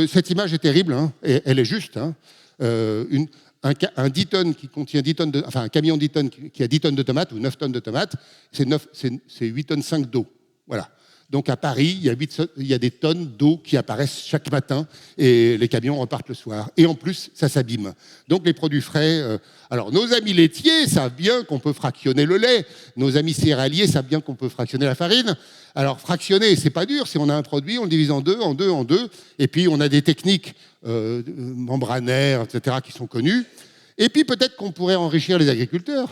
Cette image est terrible, hein, et elle est juste. Hein. Un 10 tonnes qui contient 10 tonnes un camion 10 tonnes qui a 10 tonnes de tomates, ou 9 tonnes de tomates, c'est 8 tonnes 5 d'eau. Voilà. Donc, à Paris, il y a des tonnes d'eau qui apparaissent chaque matin, et les camions repartent le soir. Et en plus, ça s'abîme. Donc, les produits frais... alors, nos amis laitiers savent bien qu'on peut fractionner le lait. Nos amis céréaliers savent bien qu'on peut fractionner la farine. Alors, fractionner, c'est pas dur. Si on a un produit, on le divise en deux. Et puis, on a des techniques membranaires, etc., qui sont connues. Et puis, peut-être qu'on pourrait enrichir les agriculteurs.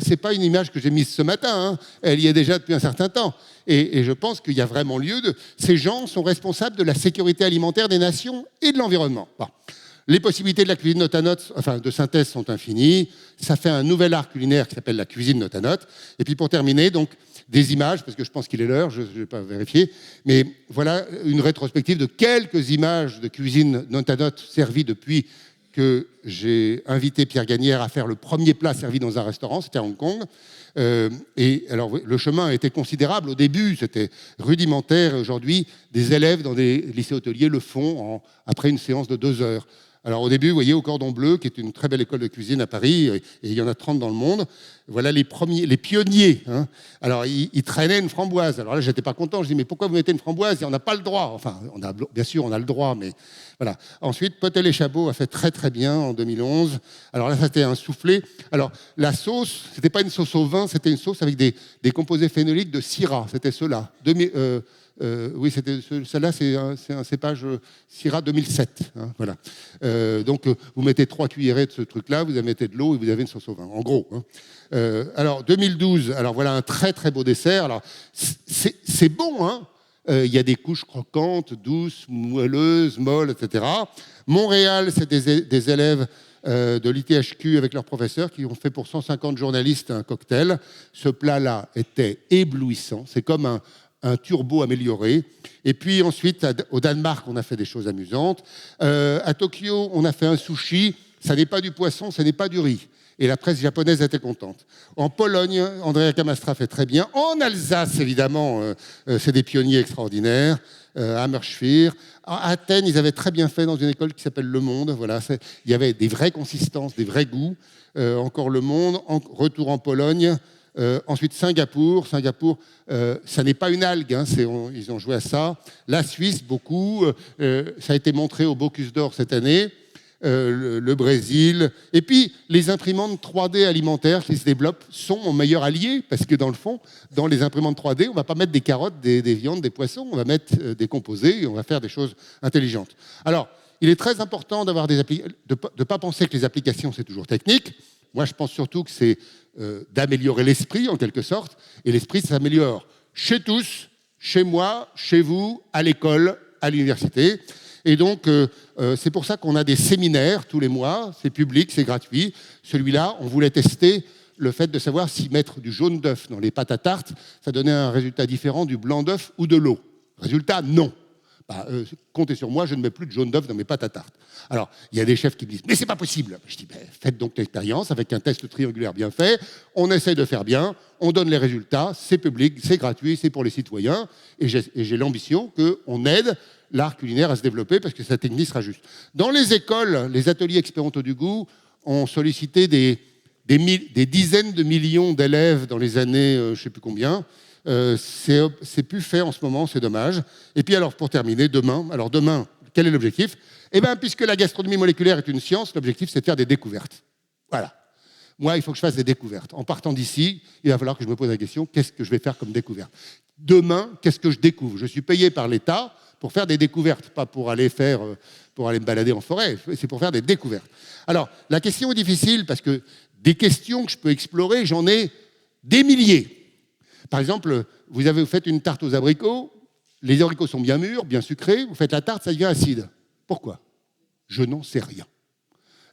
C'est pas une image que j'ai mise ce matin. Hein. Elle y est déjà depuis un certain temps. Et je pense qu'il y a vraiment lieu de... Ces gens sont responsables de la sécurité alimentaire des nations et de l'environnement. Bon. Les possibilités de la cuisine Notanote, enfin de synthèse, sont infinies. Ça fait un nouvel art culinaire qui s'appelle la cuisine Notanote. Et puis pour terminer, donc, des images, parce que je pense qu'il est l'heure, je ne vais pas vérifier, mais voilà une rétrospective de quelques images de cuisine Notanote servies depuis que j'ai invité Pierre Gagnère à faire le premier plat servi dans un restaurant, c'était à Hong Kong. Et alors, le chemin a été considérable. Au début, c'était rudimentaire. Et aujourd'hui, des élèves dans des lycées hôteliers le font après une séance de 2 heures. Alors, au début, vous voyez, au Cordon Bleu, qui est une très belle école de cuisine à Paris, et il y en a 30 dans le monde, voilà les pionniers. Hein. Alors, ils traînaient une framboise. Alors là, j'étais pas content. Je dis, mais pourquoi vous mettez une framboise? On n'a pas le droit. Enfin, bien sûr, on a le droit, mais voilà. Ensuite, Potel et Chabot a fait très, très bien en 2011. Alors là, c'était un soufflé. Alors, la sauce, c'était pas une sauce au vin, c'était une sauce avec des composés phénoliques de Syrah. C'était ceux-là. Oui, celle-là, c'est un cépage Syrah 2007. Hein, voilà. Donc, vous mettez 3 cuillerées de ce truc-là, vous mettez de l'eau et vous avez une sauce au vin, en gros. Hein. Alors, 2012, alors voilà un très, très beau dessert. Alors, c'est bon, hein. Il y a des couches croquantes, douces, moelleuses, molles, etc. Montréal, c'est des élèves de l'ITHQ avec leurs professeurs qui ont fait pour 150 journalistes un cocktail. Ce plat-là était éblouissant. C'est comme un turbo amélioré. Et puis ensuite, au Danemark, on a fait des choses amusantes. À Tokyo, on a fait un sushi. Ça n'est pas du poisson, ça n'est pas du riz. Et la presse japonaise était contente. En Pologne, Andrea Kamastra fait très bien. En Alsace, évidemment, c'est des pionniers extraordinaires. Hammerschwir. À Athènes, ils avaient très bien fait dans une école qui s'appelle Le Monde. Voilà, il y avait des vraies consistances, des vrais goûts. Encore Le Monde. Retour en Pologne. Ensuite, Singapour, ça n'est pas une algue, hein, ils ont joué à ça. La Suisse, beaucoup. Ça a été montré au Bocuse d'Or cette année. Le Brésil. Et puis, les imprimantes 3D alimentaires qui se développent sont mon meilleur allié, parce que dans le fond, dans les imprimantes 3D, on ne va pas mettre des carottes, des viandes, des poissons, on va mettre des composés et on va faire des choses intelligentes. Alors, il est très important d'avoir de ne pas penser que les applications, c'est toujours technique. Moi, je pense surtout que c'est d'améliorer l'esprit, en quelque sorte. Et l'esprit, ça s'améliore chez tous, chez moi, chez vous, à l'école, à l'université. Et donc, c'est pour ça qu'on a des séminaires tous les mois. C'est public, c'est gratuit. Celui-là, on voulait tester le fait de savoir si mettre du jaune d'œuf dans les pâtes à tarte, ça donnait un résultat différent du blanc d'œuf ou de l'eau. Résultat, non. Comptez sur moi, je ne mets plus de jaune d'œuf dans mes pâtes à tarte. Alors, il y a des chefs qui me disent « mais c'est pas possible !» Je dis « faites donc l'expérience avec un test triangulaire bien fait, on essaie de faire bien, on donne les résultats, c'est public, c'est gratuit, c'est pour les citoyens, et j'ai l'ambition qu'on aide l'art culinaire à se développer parce que sa technique sera juste. » Dans les écoles, les ateliers expérimentaux du goût ont sollicité des dizaines de millions d'élèves dans les années, je ne sais plus combien. C'est plus fait en ce moment, c'est dommage. Et puis alors, pour terminer, demain, quel est l'objectif? Eh bien, puisque la gastronomie moléculaire est une science, l'objectif, c'est de faire des découvertes. Voilà. Moi, il faut que je fasse des découvertes. En partant d'ici, il va falloir que je me pose la question, qu'est-ce que je vais faire comme découverte? Demain, qu'est-ce que je découvre? Je suis payé par l'État pour faire des découvertes, pas pour aller me balader en forêt, c'est pour faire des découvertes. Alors, la question est difficile parce que des questions que je peux explorer, j'en ai des milliers. Par exemple, vous faites une tarte aux abricots, les abricots sont bien mûrs, bien sucrés, vous faites la tarte, ça devient acide. Pourquoi? Je n'en sais rien.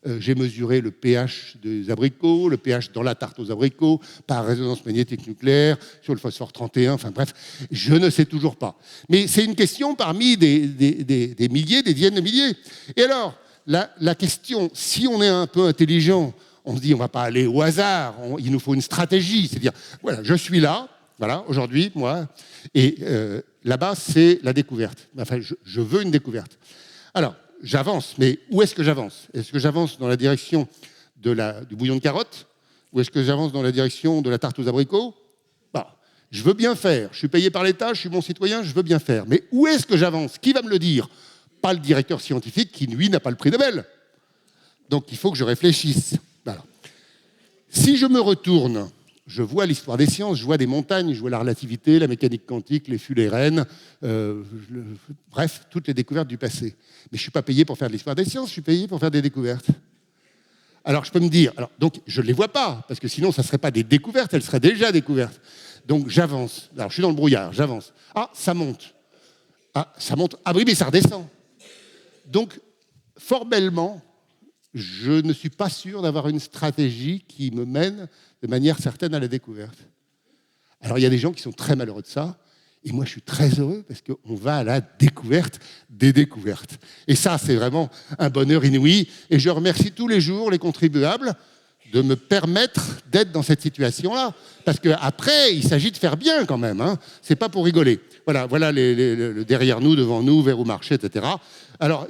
J'ai mesuré le pH des abricots, le pH dans la tarte aux abricots, par résonance magnétique nucléaire, sur le phosphore 31, enfin bref, je ne sais toujours pas. Mais c'est une question parmi des milliers, des dizaines de milliers. Et alors, la question, si on est un peu intelligent, on se dit on ne va pas aller au hasard, il nous faut une stratégie, c'est-à-dire, voilà, je suis là, voilà, aujourd'hui, moi, et là-bas, c'est la découverte. Enfin, je veux une découverte. Alors, j'avance, mais où est-ce que j'avance? Est-ce que j'avance dans la direction du bouillon de carottes? Ou est-ce que j'avance dans la direction de la tarte aux abricots? Bah, je veux bien faire. Je suis payé par l'État, je suis bon citoyen, je veux bien faire. Mais où est-ce que j'avance? Qui va me le dire? Pas le directeur scientifique qui, lui, n'a pas le prix Nobel. Donc, il faut que je réfléchisse. Voilà. Si je me retourne, je vois l'histoire des sciences, je vois des montagnes, je vois la relativité, la mécanique quantique, les fullérenes, bref, toutes les découvertes du passé. Mais je ne suis pas payé pour faire de l'histoire des sciences, je suis payé pour faire des découvertes. Alors je peux me dire, donc je ne les vois pas, parce que sinon ça ne serait pas des découvertes, elles seraient déjà découvertes. Donc j'avance, alors je suis dans le brouillard, j'avance. Ah, ça monte. Ah, ça monte. Ah oui, mais ça redescend. Donc, formellement, je ne suis pas sûr d'avoir une stratégie qui me mène de manière certaine à la découverte. Alors, il y a des gens qui sont très malheureux de ça, et moi, je suis très heureux parce qu'on va à la découverte des découvertes. Et ça, c'est vraiment un bonheur inouï. Et je remercie tous les jours les contribuables de me permettre d'être dans cette situation-là. Parce qu'après, il s'agit de faire bien quand même. Hein. Ce n'est pas pour rigoler. Voilà derrière nous, devant nous, vers où marcher, etc. Alors,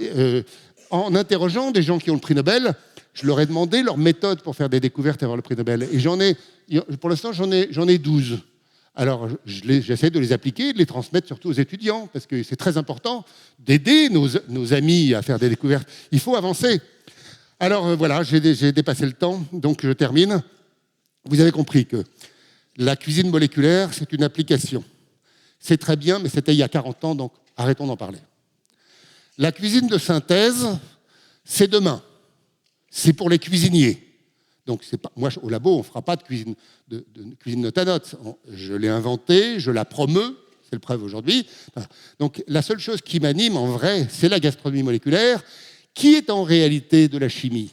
en interrogeant des gens qui ont le prix Nobel, je leur ai demandé leur méthode pour faire des découvertes et avoir le prix Nobel. Et pour l'instant, j'en ai 12. Alors, j'essaie de les appliquer, de les transmettre surtout aux étudiants, parce que c'est très important d'aider nos amis à faire des découvertes. Il faut avancer. Alors, voilà, j'ai dépassé le temps, donc je termine. Vous avez compris que la cuisine moléculaire, c'est une application. C'est très bien, mais c'était il y a 40 ans, donc arrêtons d'en parler. La cuisine de synthèse, c'est demain. C'est pour les cuisiniers. Donc, moi, au labo, on ne fera pas de cuisine note à note. Je l'ai inventée, je la promeux, c'est le preuve aujourd'hui. Donc, la seule chose qui m'anime, en vrai, c'est la gastronomie moléculaire, qui est en réalité de la chimie.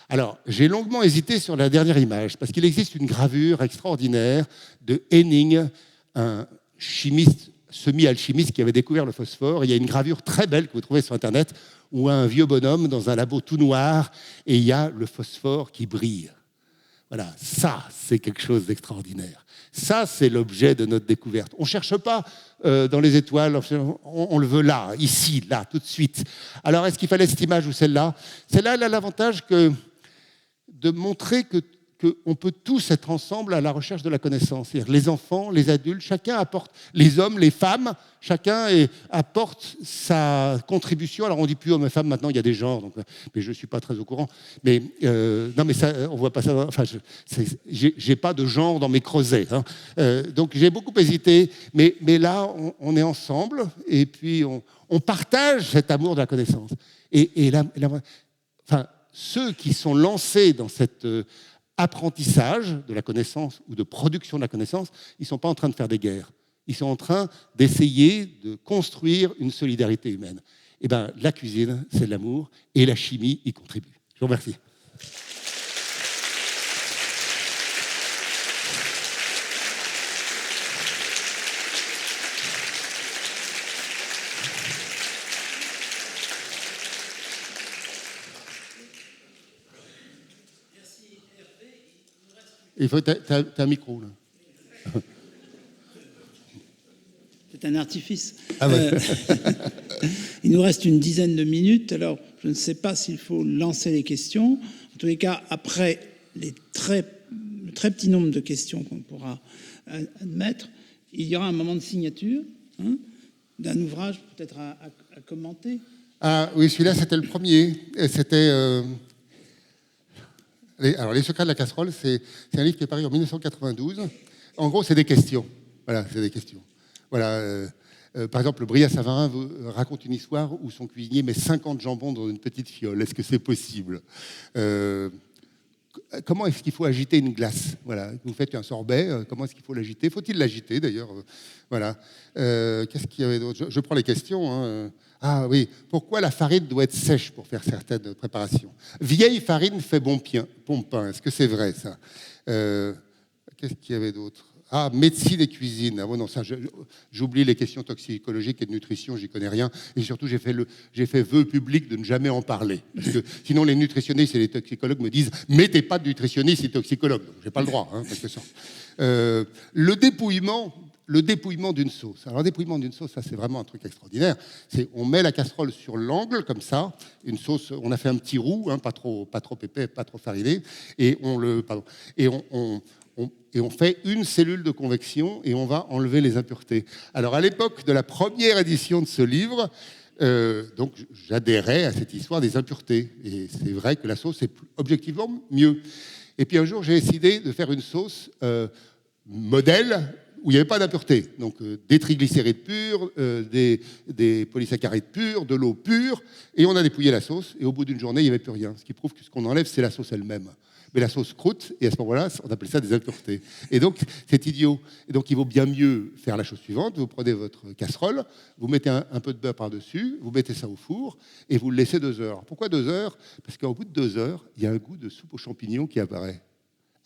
Alors, j'ai longuement hésité sur la dernière image, parce qu'il existe une gravure extraordinaire de Henning, un chimiste, semi-alchimiste qui avait découvert le phosphore. Il y a une gravure très belle que vous trouvez sur Internet, où un vieux bonhomme dans un labo tout noir, et il y a le phosphore qui brille. Voilà, ça, c'est quelque chose d'extraordinaire. Ça, c'est l'objet de notre découverte. On ne cherche pas dans les étoiles, on le veut là, ici, là, tout de suite. Alors, est-ce qu'il fallait cette image ou celle-là? Celle-là, elle a l'avantage de montrer qu'on peut tous être ensemble à la recherche de la connaissance. C'est-à-dire les enfants, les adultes, chacun apporte, les hommes, les femmes, chacun apporte sa contribution. Alors on ne dit plus hommes et femmes, maintenant il y a des genres, donc, mais je ne suis pas très au courant. Mais non, mais ça, on ne voit pas ça. Enfin, je n'ai pas de genre dans mes creusets. Hein. Donc j'ai beaucoup hésité, mais là, on est ensemble et puis on partage cet amour de la connaissance. Enfin, ceux qui sont lancés dans cet apprentissage de la connaissance ou de production de la connaissance, ils ne sont pas en train de faire des guerres. Ils sont en train d'essayer de construire une solidarité humaine. Eh bien, la cuisine, c'est de l'amour, et la chimie y contribue. Je vous remercie. Il faut t'as un micro là. C'est un artifice. Ah ouais. Il nous reste une dizaine de minutes. Alors, je ne sais pas s'il faut lancer les questions. En tous les cas, après le très petit nombre de questions qu'on pourra admettre, il y aura un moment de signature d'un ouvrage peut-être à commenter. Ah oui, celui-là, c'était le premier. C'était... Alors, Les secrets de la casserole, c'est un livre qui est paru en 1992. En gros, c'est des questions. Voilà, c'est des questions. Voilà, par exemple, Bria Savarin raconte une histoire où son cuisinier met 50 jambons dans une petite fiole. Est-ce que c'est possible? comment est-ce qu'il faut agiter une glace? Voilà, vous faites un sorbet, comment est-ce qu'il faut l'agiter? Faut-il l'agiter d'ailleurs? Voilà. Qu'est-ce qu'il y avait d'autre? Je prends les questions. Hein. Ah oui, pourquoi la farine doit être sèche pour faire certaines préparations? Vieille farine fait bon pain. Est-ce que c'est vrai ça? Qu'est-ce qu'il y avait d'autre? Ah, médecine et cuisine. Ah bon, non, ça, j'oublie les questions toxicologiques et de nutrition, j'y connais rien. Et surtout, j'ai fait vœu public de ne jamais en parler. Parce que sinon, les nutritionnistes et les toxicologues me disent « Mettez pas de nutritionniste et toxicologue ». Donc, j'ai pas le droit, hein, quelque sorte. Le dépouillement d'une sauce. Alors, le dépouillement d'une sauce, ça, c'est vraiment un truc extraordinaire. On met la casserole sur l'angle, comme ça. Une sauce, on a fait un petit roux, hein, pas trop épais, pas trop fariné. Et on fait une cellule de convection et on va enlever les impuretés. Alors, à l'époque de la première édition de ce livre, donc j'adhérais à cette histoire des impuretés. Et c'est vrai que la sauce est objectivement mieux. Et puis un jour, j'ai décidé de faire une sauce modèle où il n'y avait pas d'impuretés. Donc des triglycérides purs, des polysaccharides purs, de l'eau pure. Et on a dépouillé la sauce. Et au bout d'une journée, il n'y avait plus rien. Ce qui prouve que ce qu'on enlève, c'est la sauce elle-même. Mais la sauce croûte, et à ce moment-là, on appelle ça des impuretés. Et donc, c'est idiot. Et donc, il vaut bien mieux faire la chose suivante. Vous prenez votre casserole, vous mettez un peu de beurre par-dessus, vous mettez ça au four, et vous le laissez 2 heures. Pourquoi 2 heures? Parce qu'au bout de 2 heures, il y a un goût de soupe aux champignons qui apparaît.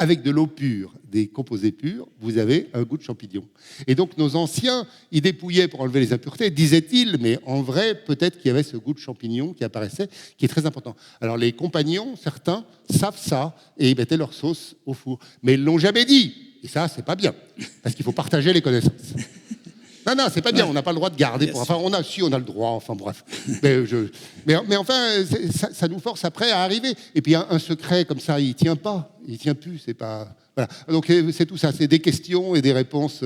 Avec de l'eau pure, des composés purs, vous avez un goût de champignon. Et donc, nos anciens, ils dépouillaient pour enlever les impuretés, disaient-ils, mais en vrai, peut-être qu'il y avait ce goût de champignon qui apparaissait, qui est très important. Alors, les compagnons, certains, savent ça, et ils mettaient leur sauce au four. Mais ils ne l'ont jamais dit. Et ça, c'est pas bien, parce qu'il faut partager les connaissances. Non, c'est pas bien, on n'a pas le droit de garder. Enfin, on a le droit, enfin bref. Mais enfin, ça nous force après à arriver. Et puis un secret comme ça, il tient pas, il tient plus, c'est pas... Voilà. Donc c'est tout ça, c'est des questions et des réponses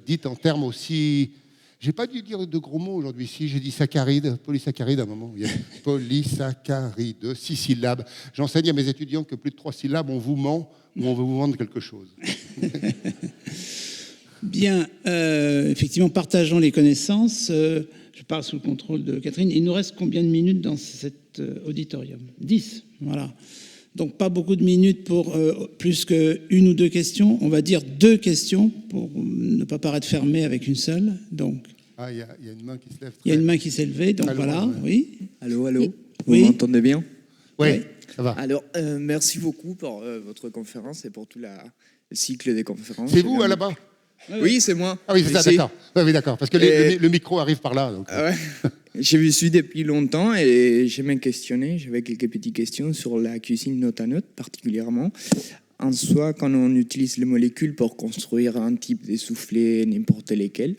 dites en termes aussi... J'ai pas dû dire de gros mots aujourd'hui, si j'ai dit saccharide, polysaccharide à un moment. Il y a polysaccharide, 6 syllabes. J'enseigne à mes étudiants que plus de 3 syllabes, on vous ment ou on veut vous vendre quelque chose. Bien, effectivement, partageons les connaissances. Je parle sous le contrôle de Catherine. Il nous reste combien de minutes dans cet auditorium? 10, voilà. Donc, pas beaucoup de minutes pour plus qu'une ou 2 questions. On va dire 2 questions pour ne pas paraître fermé avec une seule. Donc, il y a une main qui se lève. Il y a une main qui s'est levée, donc allô, voilà, ouais. Oui. Allô, oui. Vous m'entendez bien? Oui, ça va. Alors, merci beaucoup pour votre conférence et pour tout le cycle des conférences. C'est vous, là-bas? Oui, c'est moi. Ah oui, c'est ça, d'accord. Oui, d'accord. Parce que le micro arrive par là. Donc. Ouais. Je vous suis depuis longtemps et je me questionnais. J'avais quelques petites questions sur la cuisine note à note, particulièrement. En soi, quand on utilise les molécules pour construire un type de soufflé, n'importe lesquels,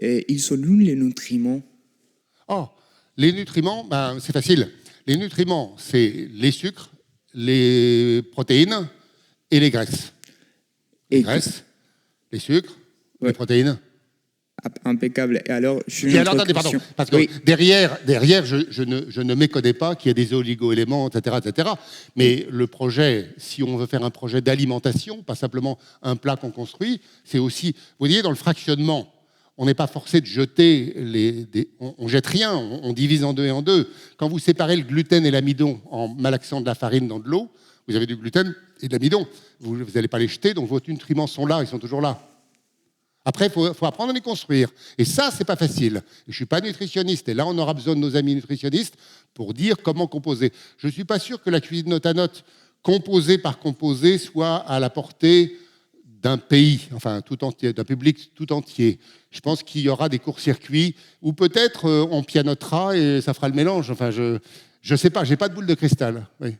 ils sont où les nutriments? Oh, les nutriments, c'est facile. Les nutriments, c'est les sucres, les protéines et les graisses. Les graisses, les sucres, les protéines. Impeccable. Et alors, attendez, pardon, parce que oui. derrière je ne méconnais pas qu'il y a des oligo-éléments, etc. Mais le projet, si on veut faire un projet d'alimentation, pas simplement un plat qu'on construit, c'est aussi, vous voyez, dans le fractionnement, on n'est pas forcé de jeter on jette rien, on divise en 2 et en 2. Quand vous séparez le gluten et l'amidon en malaxant de la farine dans de l'eau, vous avez du gluten et de l'amidon. Vous n'allez pas les jeter, donc vos nutriments sont là, ils sont toujours là. Après, il faut apprendre à les construire. Et ça, c'est pas facile. Et je ne suis pas nutritionniste. Et là, on aura besoin de nos amis nutritionnistes pour dire comment composer. Je ne suis pas sûr que la cuisine note à note, composée par composée, soit à la portée d'un pays, enfin tout entier, d'un public tout entier. Je pense qu'il y aura des courts-circuits où peut-être on pianotera et ça fera le mélange. Enfin, je ne sais pas, je n'ai pas de boule de cristal. Oui.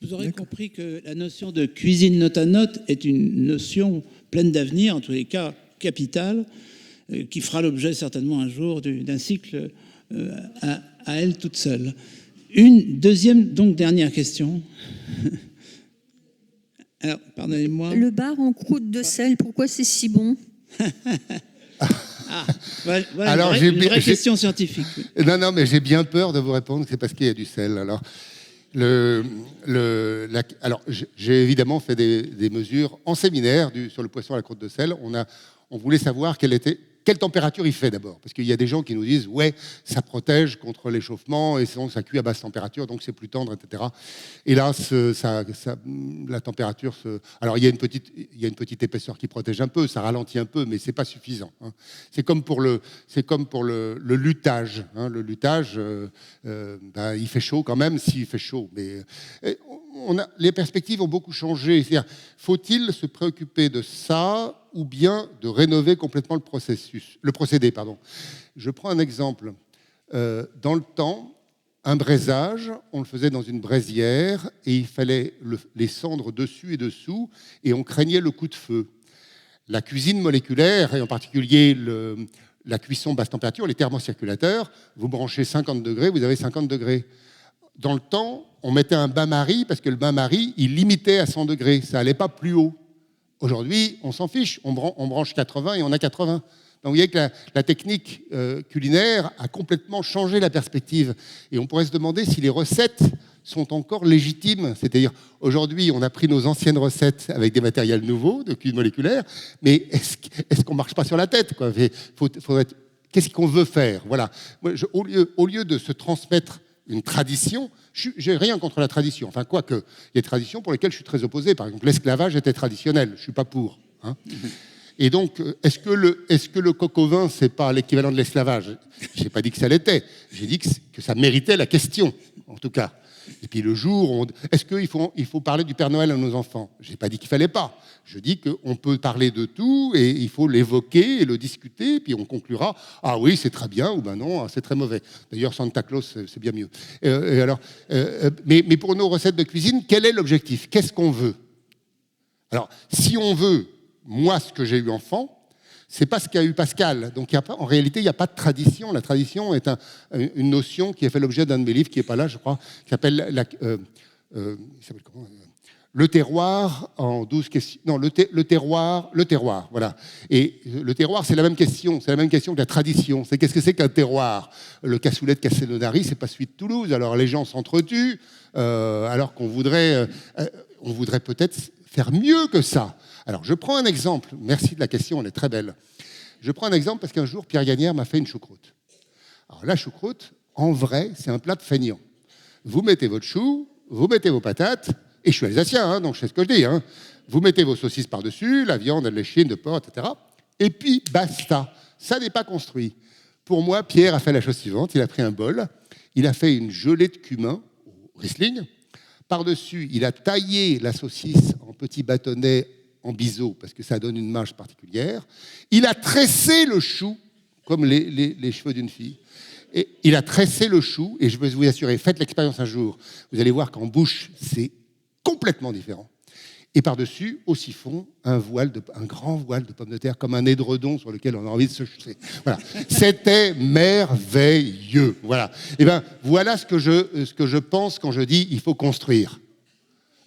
Vous aurez compris que la notion de cuisine note à note est une notion pleine d'avenir, en tous les cas capitale, qui fera l'objet certainement un jour d'un cycle à elle toute seule. Une deuxième, donc dernière question. Alors, pardonnez-moi. Le bar en croûte de sel, pourquoi c'est si bon? Voilà alors, une vraie question scientifique. Non, mais j'ai bien peur de vous répondre que c'est parce qu'il y a du sel. Alors, alors j'ai évidemment fait des mesures en séminaire sur le poisson à la croûte de sel. On voulait savoir quelle était quelle température il fait d'abord? Parce qu'il y a des gens qui nous disent, ouais, ça protège contre l'échauffement et sinon ça cuit à basse température, donc c'est plus tendre, etc. Et là, la température... Alors, il y a une petite épaisseur qui protège un peu, ça ralentit un peu, mais c'est pas suffisant. Hein. C'est comme pour le lutage. Hein. Le lutage, il fait chaud quand même, s'il fait chaud. Mais les perspectives ont beaucoup changé. C'est-à-dire, faut-il se préoccuper de ça ou bien de rénover complètement le procédé, pardon. Je prends un exemple. Dans le temps, un braisage, on le faisait dans une braisière et il fallait les cendres dessus et dessous et on craignait le coup de feu. La cuisine moléculaire, et en particulier la cuisson basse température, les thermocirculateurs, vous branchez 50 degrés, vous avez 50 degrés. Dans le temps, on mettait un bain-marie parce que le bain-marie, il limitait à 100 degrés, ça n'allait pas plus haut. Aujourd'hui, on s'en fiche, on branche 80 et on a 80. Donc vous voyez que la technique culinaire a complètement changé la perspective. Et on pourrait se demander si les recettes sont encore légitimes. C'est-à-dire, aujourd'hui, on a pris nos anciennes recettes avec des matériels nouveaux, de cuisine moléculaire, mais est-ce qu'on ne marche pas sur la tête, quoi? Qu'est-ce qu'on veut faire? Voilà. Moi, au lieu de se transmettre une tradition, j'ai rien contre la tradition. Enfin, quoique, il y a des traditions pour lesquelles je suis très opposé. Par exemple, l'esclavage était traditionnel. Je ne suis pas pour. Hein. Et donc, est-ce que le coq au vin, c'est pas l'équivalent de l'esclavage? Je n'ai pas dit que ça l'était. J'ai dit que ça méritait la question, en tout cas. Et puis le jour, est-ce qu'il faut parler du Père Noël à nos enfants? Je n'ai pas dit qu'il ne fallait pas. Je dis qu'on peut parler de tout et il faut l'évoquer et le discuter. Puis on conclura, ah oui, c'est très bien, ou ben non, c'est très mauvais. D'ailleurs, Santa Claus, c'est bien mieux. Mais pour nos recettes de cuisine, quel est l'objectif? Qu'est-ce qu'on veut? Alors, si on veut, moi, ce que j'ai eu enfant, c'est pas ce qu'a eu Pascal. Donc, en réalité, il n'y a pas de tradition. La tradition est une notion qui a fait l'objet d'un de mes livres, qui n'est pas là, je crois, qui s'appelle Le terroir en 12 questions. Non, le terroir, voilà. Et le terroir, c'est la même question. C'est la même question que la tradition. C'est qu'est-ce que c'est qu'un terroir? Le cassoulet de Castelnaudary, c'est pas celui de Toulouse. Alors, les gens s'entretuent, alors qu'on voudrait peut-être faire mieux que ça. Alors, je prends un exemple. Merci de la question, elle est très belle. Je prends un exemple parce qu'un jour, Pierre Gagnère m'a fait une choucroute. Alors, la choucroute, en vrai, c'est un plat de feignant. Vous mettez votre chou, vous mettez vos patates, et je suis alsacien, hein, donc je sais ce que je dis. Hein. Vous mettez vos saucisses par-dessus, la viande, l'échine de porc, etc. Et puis, basta. Ça n'est pas construit. Pour moi, Pierre a fait la chose suivante. Il a pris un bol, il a fait une gelée de cumin au Riesling. Par-dessus, il a taillé la saucisse en petits bâtonnets en biseau, parce que ça donne une mâche particulière. Il a tressé le chou, comme les cheveux d'une fille. Et il a tressé le chou, et je veux vous assurer, faites l'expérience un jour, vous allez voir qu'en bouche, c'est complètement différent. Et par-dessus, au siphon, un grand voile de pommes de terre, comme un édredon sur lequel on a envie de se jeter. Voilà. C'était merveilleux. Voilà. Et ben, voilà ce que je pense quand je dis il faut construire.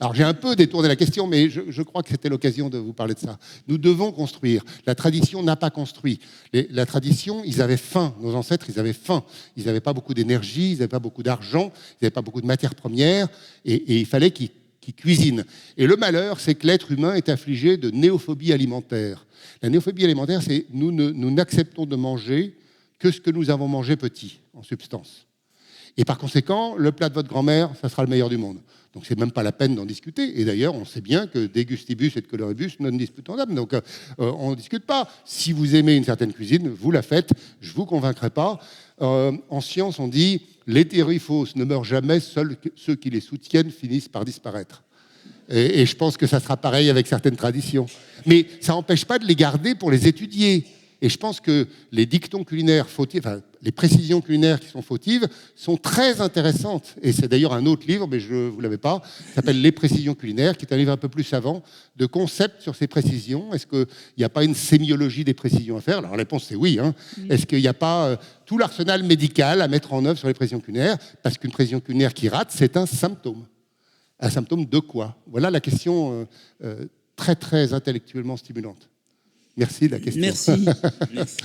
Alors, j'ai un peu détourné la question, mais je crois que c'était l'occasion de vous parler de ça. Nous devons construire. La tradition n'a pas construit. La tradition, ils avaient faim. Nos ancêtres, ils avaient faim. Ils n'avaient pas beaucoup d'énergie, ils n'avaient pas beaucoup d'argent, ils n'avaient pas beaucoup de matières premières, et il fallait qu'ils cuisinent. Et le malheur, c'est que l'être humain est affligé de néophobie alimentaire. La néophobie alimentaire, c'est nous n'acceptons de manger que ce que nous avons mangé petit, en substance. Et par conséquent, le plat de votre grand-mère, ça sera le meilleur du monde. Donc, c'est même pas la peine d'en discuter. Et d'ailleurs, on sait bien que de gustibus et de coloribus non disputandum. Donc, on ne discute pas. Si vous aimez une certaine cuisine, vous la faites. Je ne vous convaincrai pas. En science, on dit les théories fausses ne meurent jamais, seuls ceux qui les soutiennent finissent par disparaître. Et je pense que ça sera pareil avec certaines traditions. Mais ça n'empêche pas de les garder pour les étudier. Et je pense que les dictons culinaires fautifs, enfin, les précisions culinaires qui sont fautives, sont très intéressantes. Et c'est d'ailleurs un autre livre, mais je ne vous l'avais pas, qui s'appelle Les précisions culinaires, qui est un livre un peu plus savant, de concepts sur ces précisions. Est-ce qu'il n'y a pas une sémiologie des précisions à faire? Alors la réponse, c'est oui. Hein. Est-ce qu'il n'y a pas tout l'arsenal médical à mettre en œuvre sur les précisions culinaires? Parce qu'une précision culinaire qui rate, c'est un symptôme. Un symptôme de quoi? Voilà la question très, très intellectuellement stimulante. Merci de la question. Merci. Merci.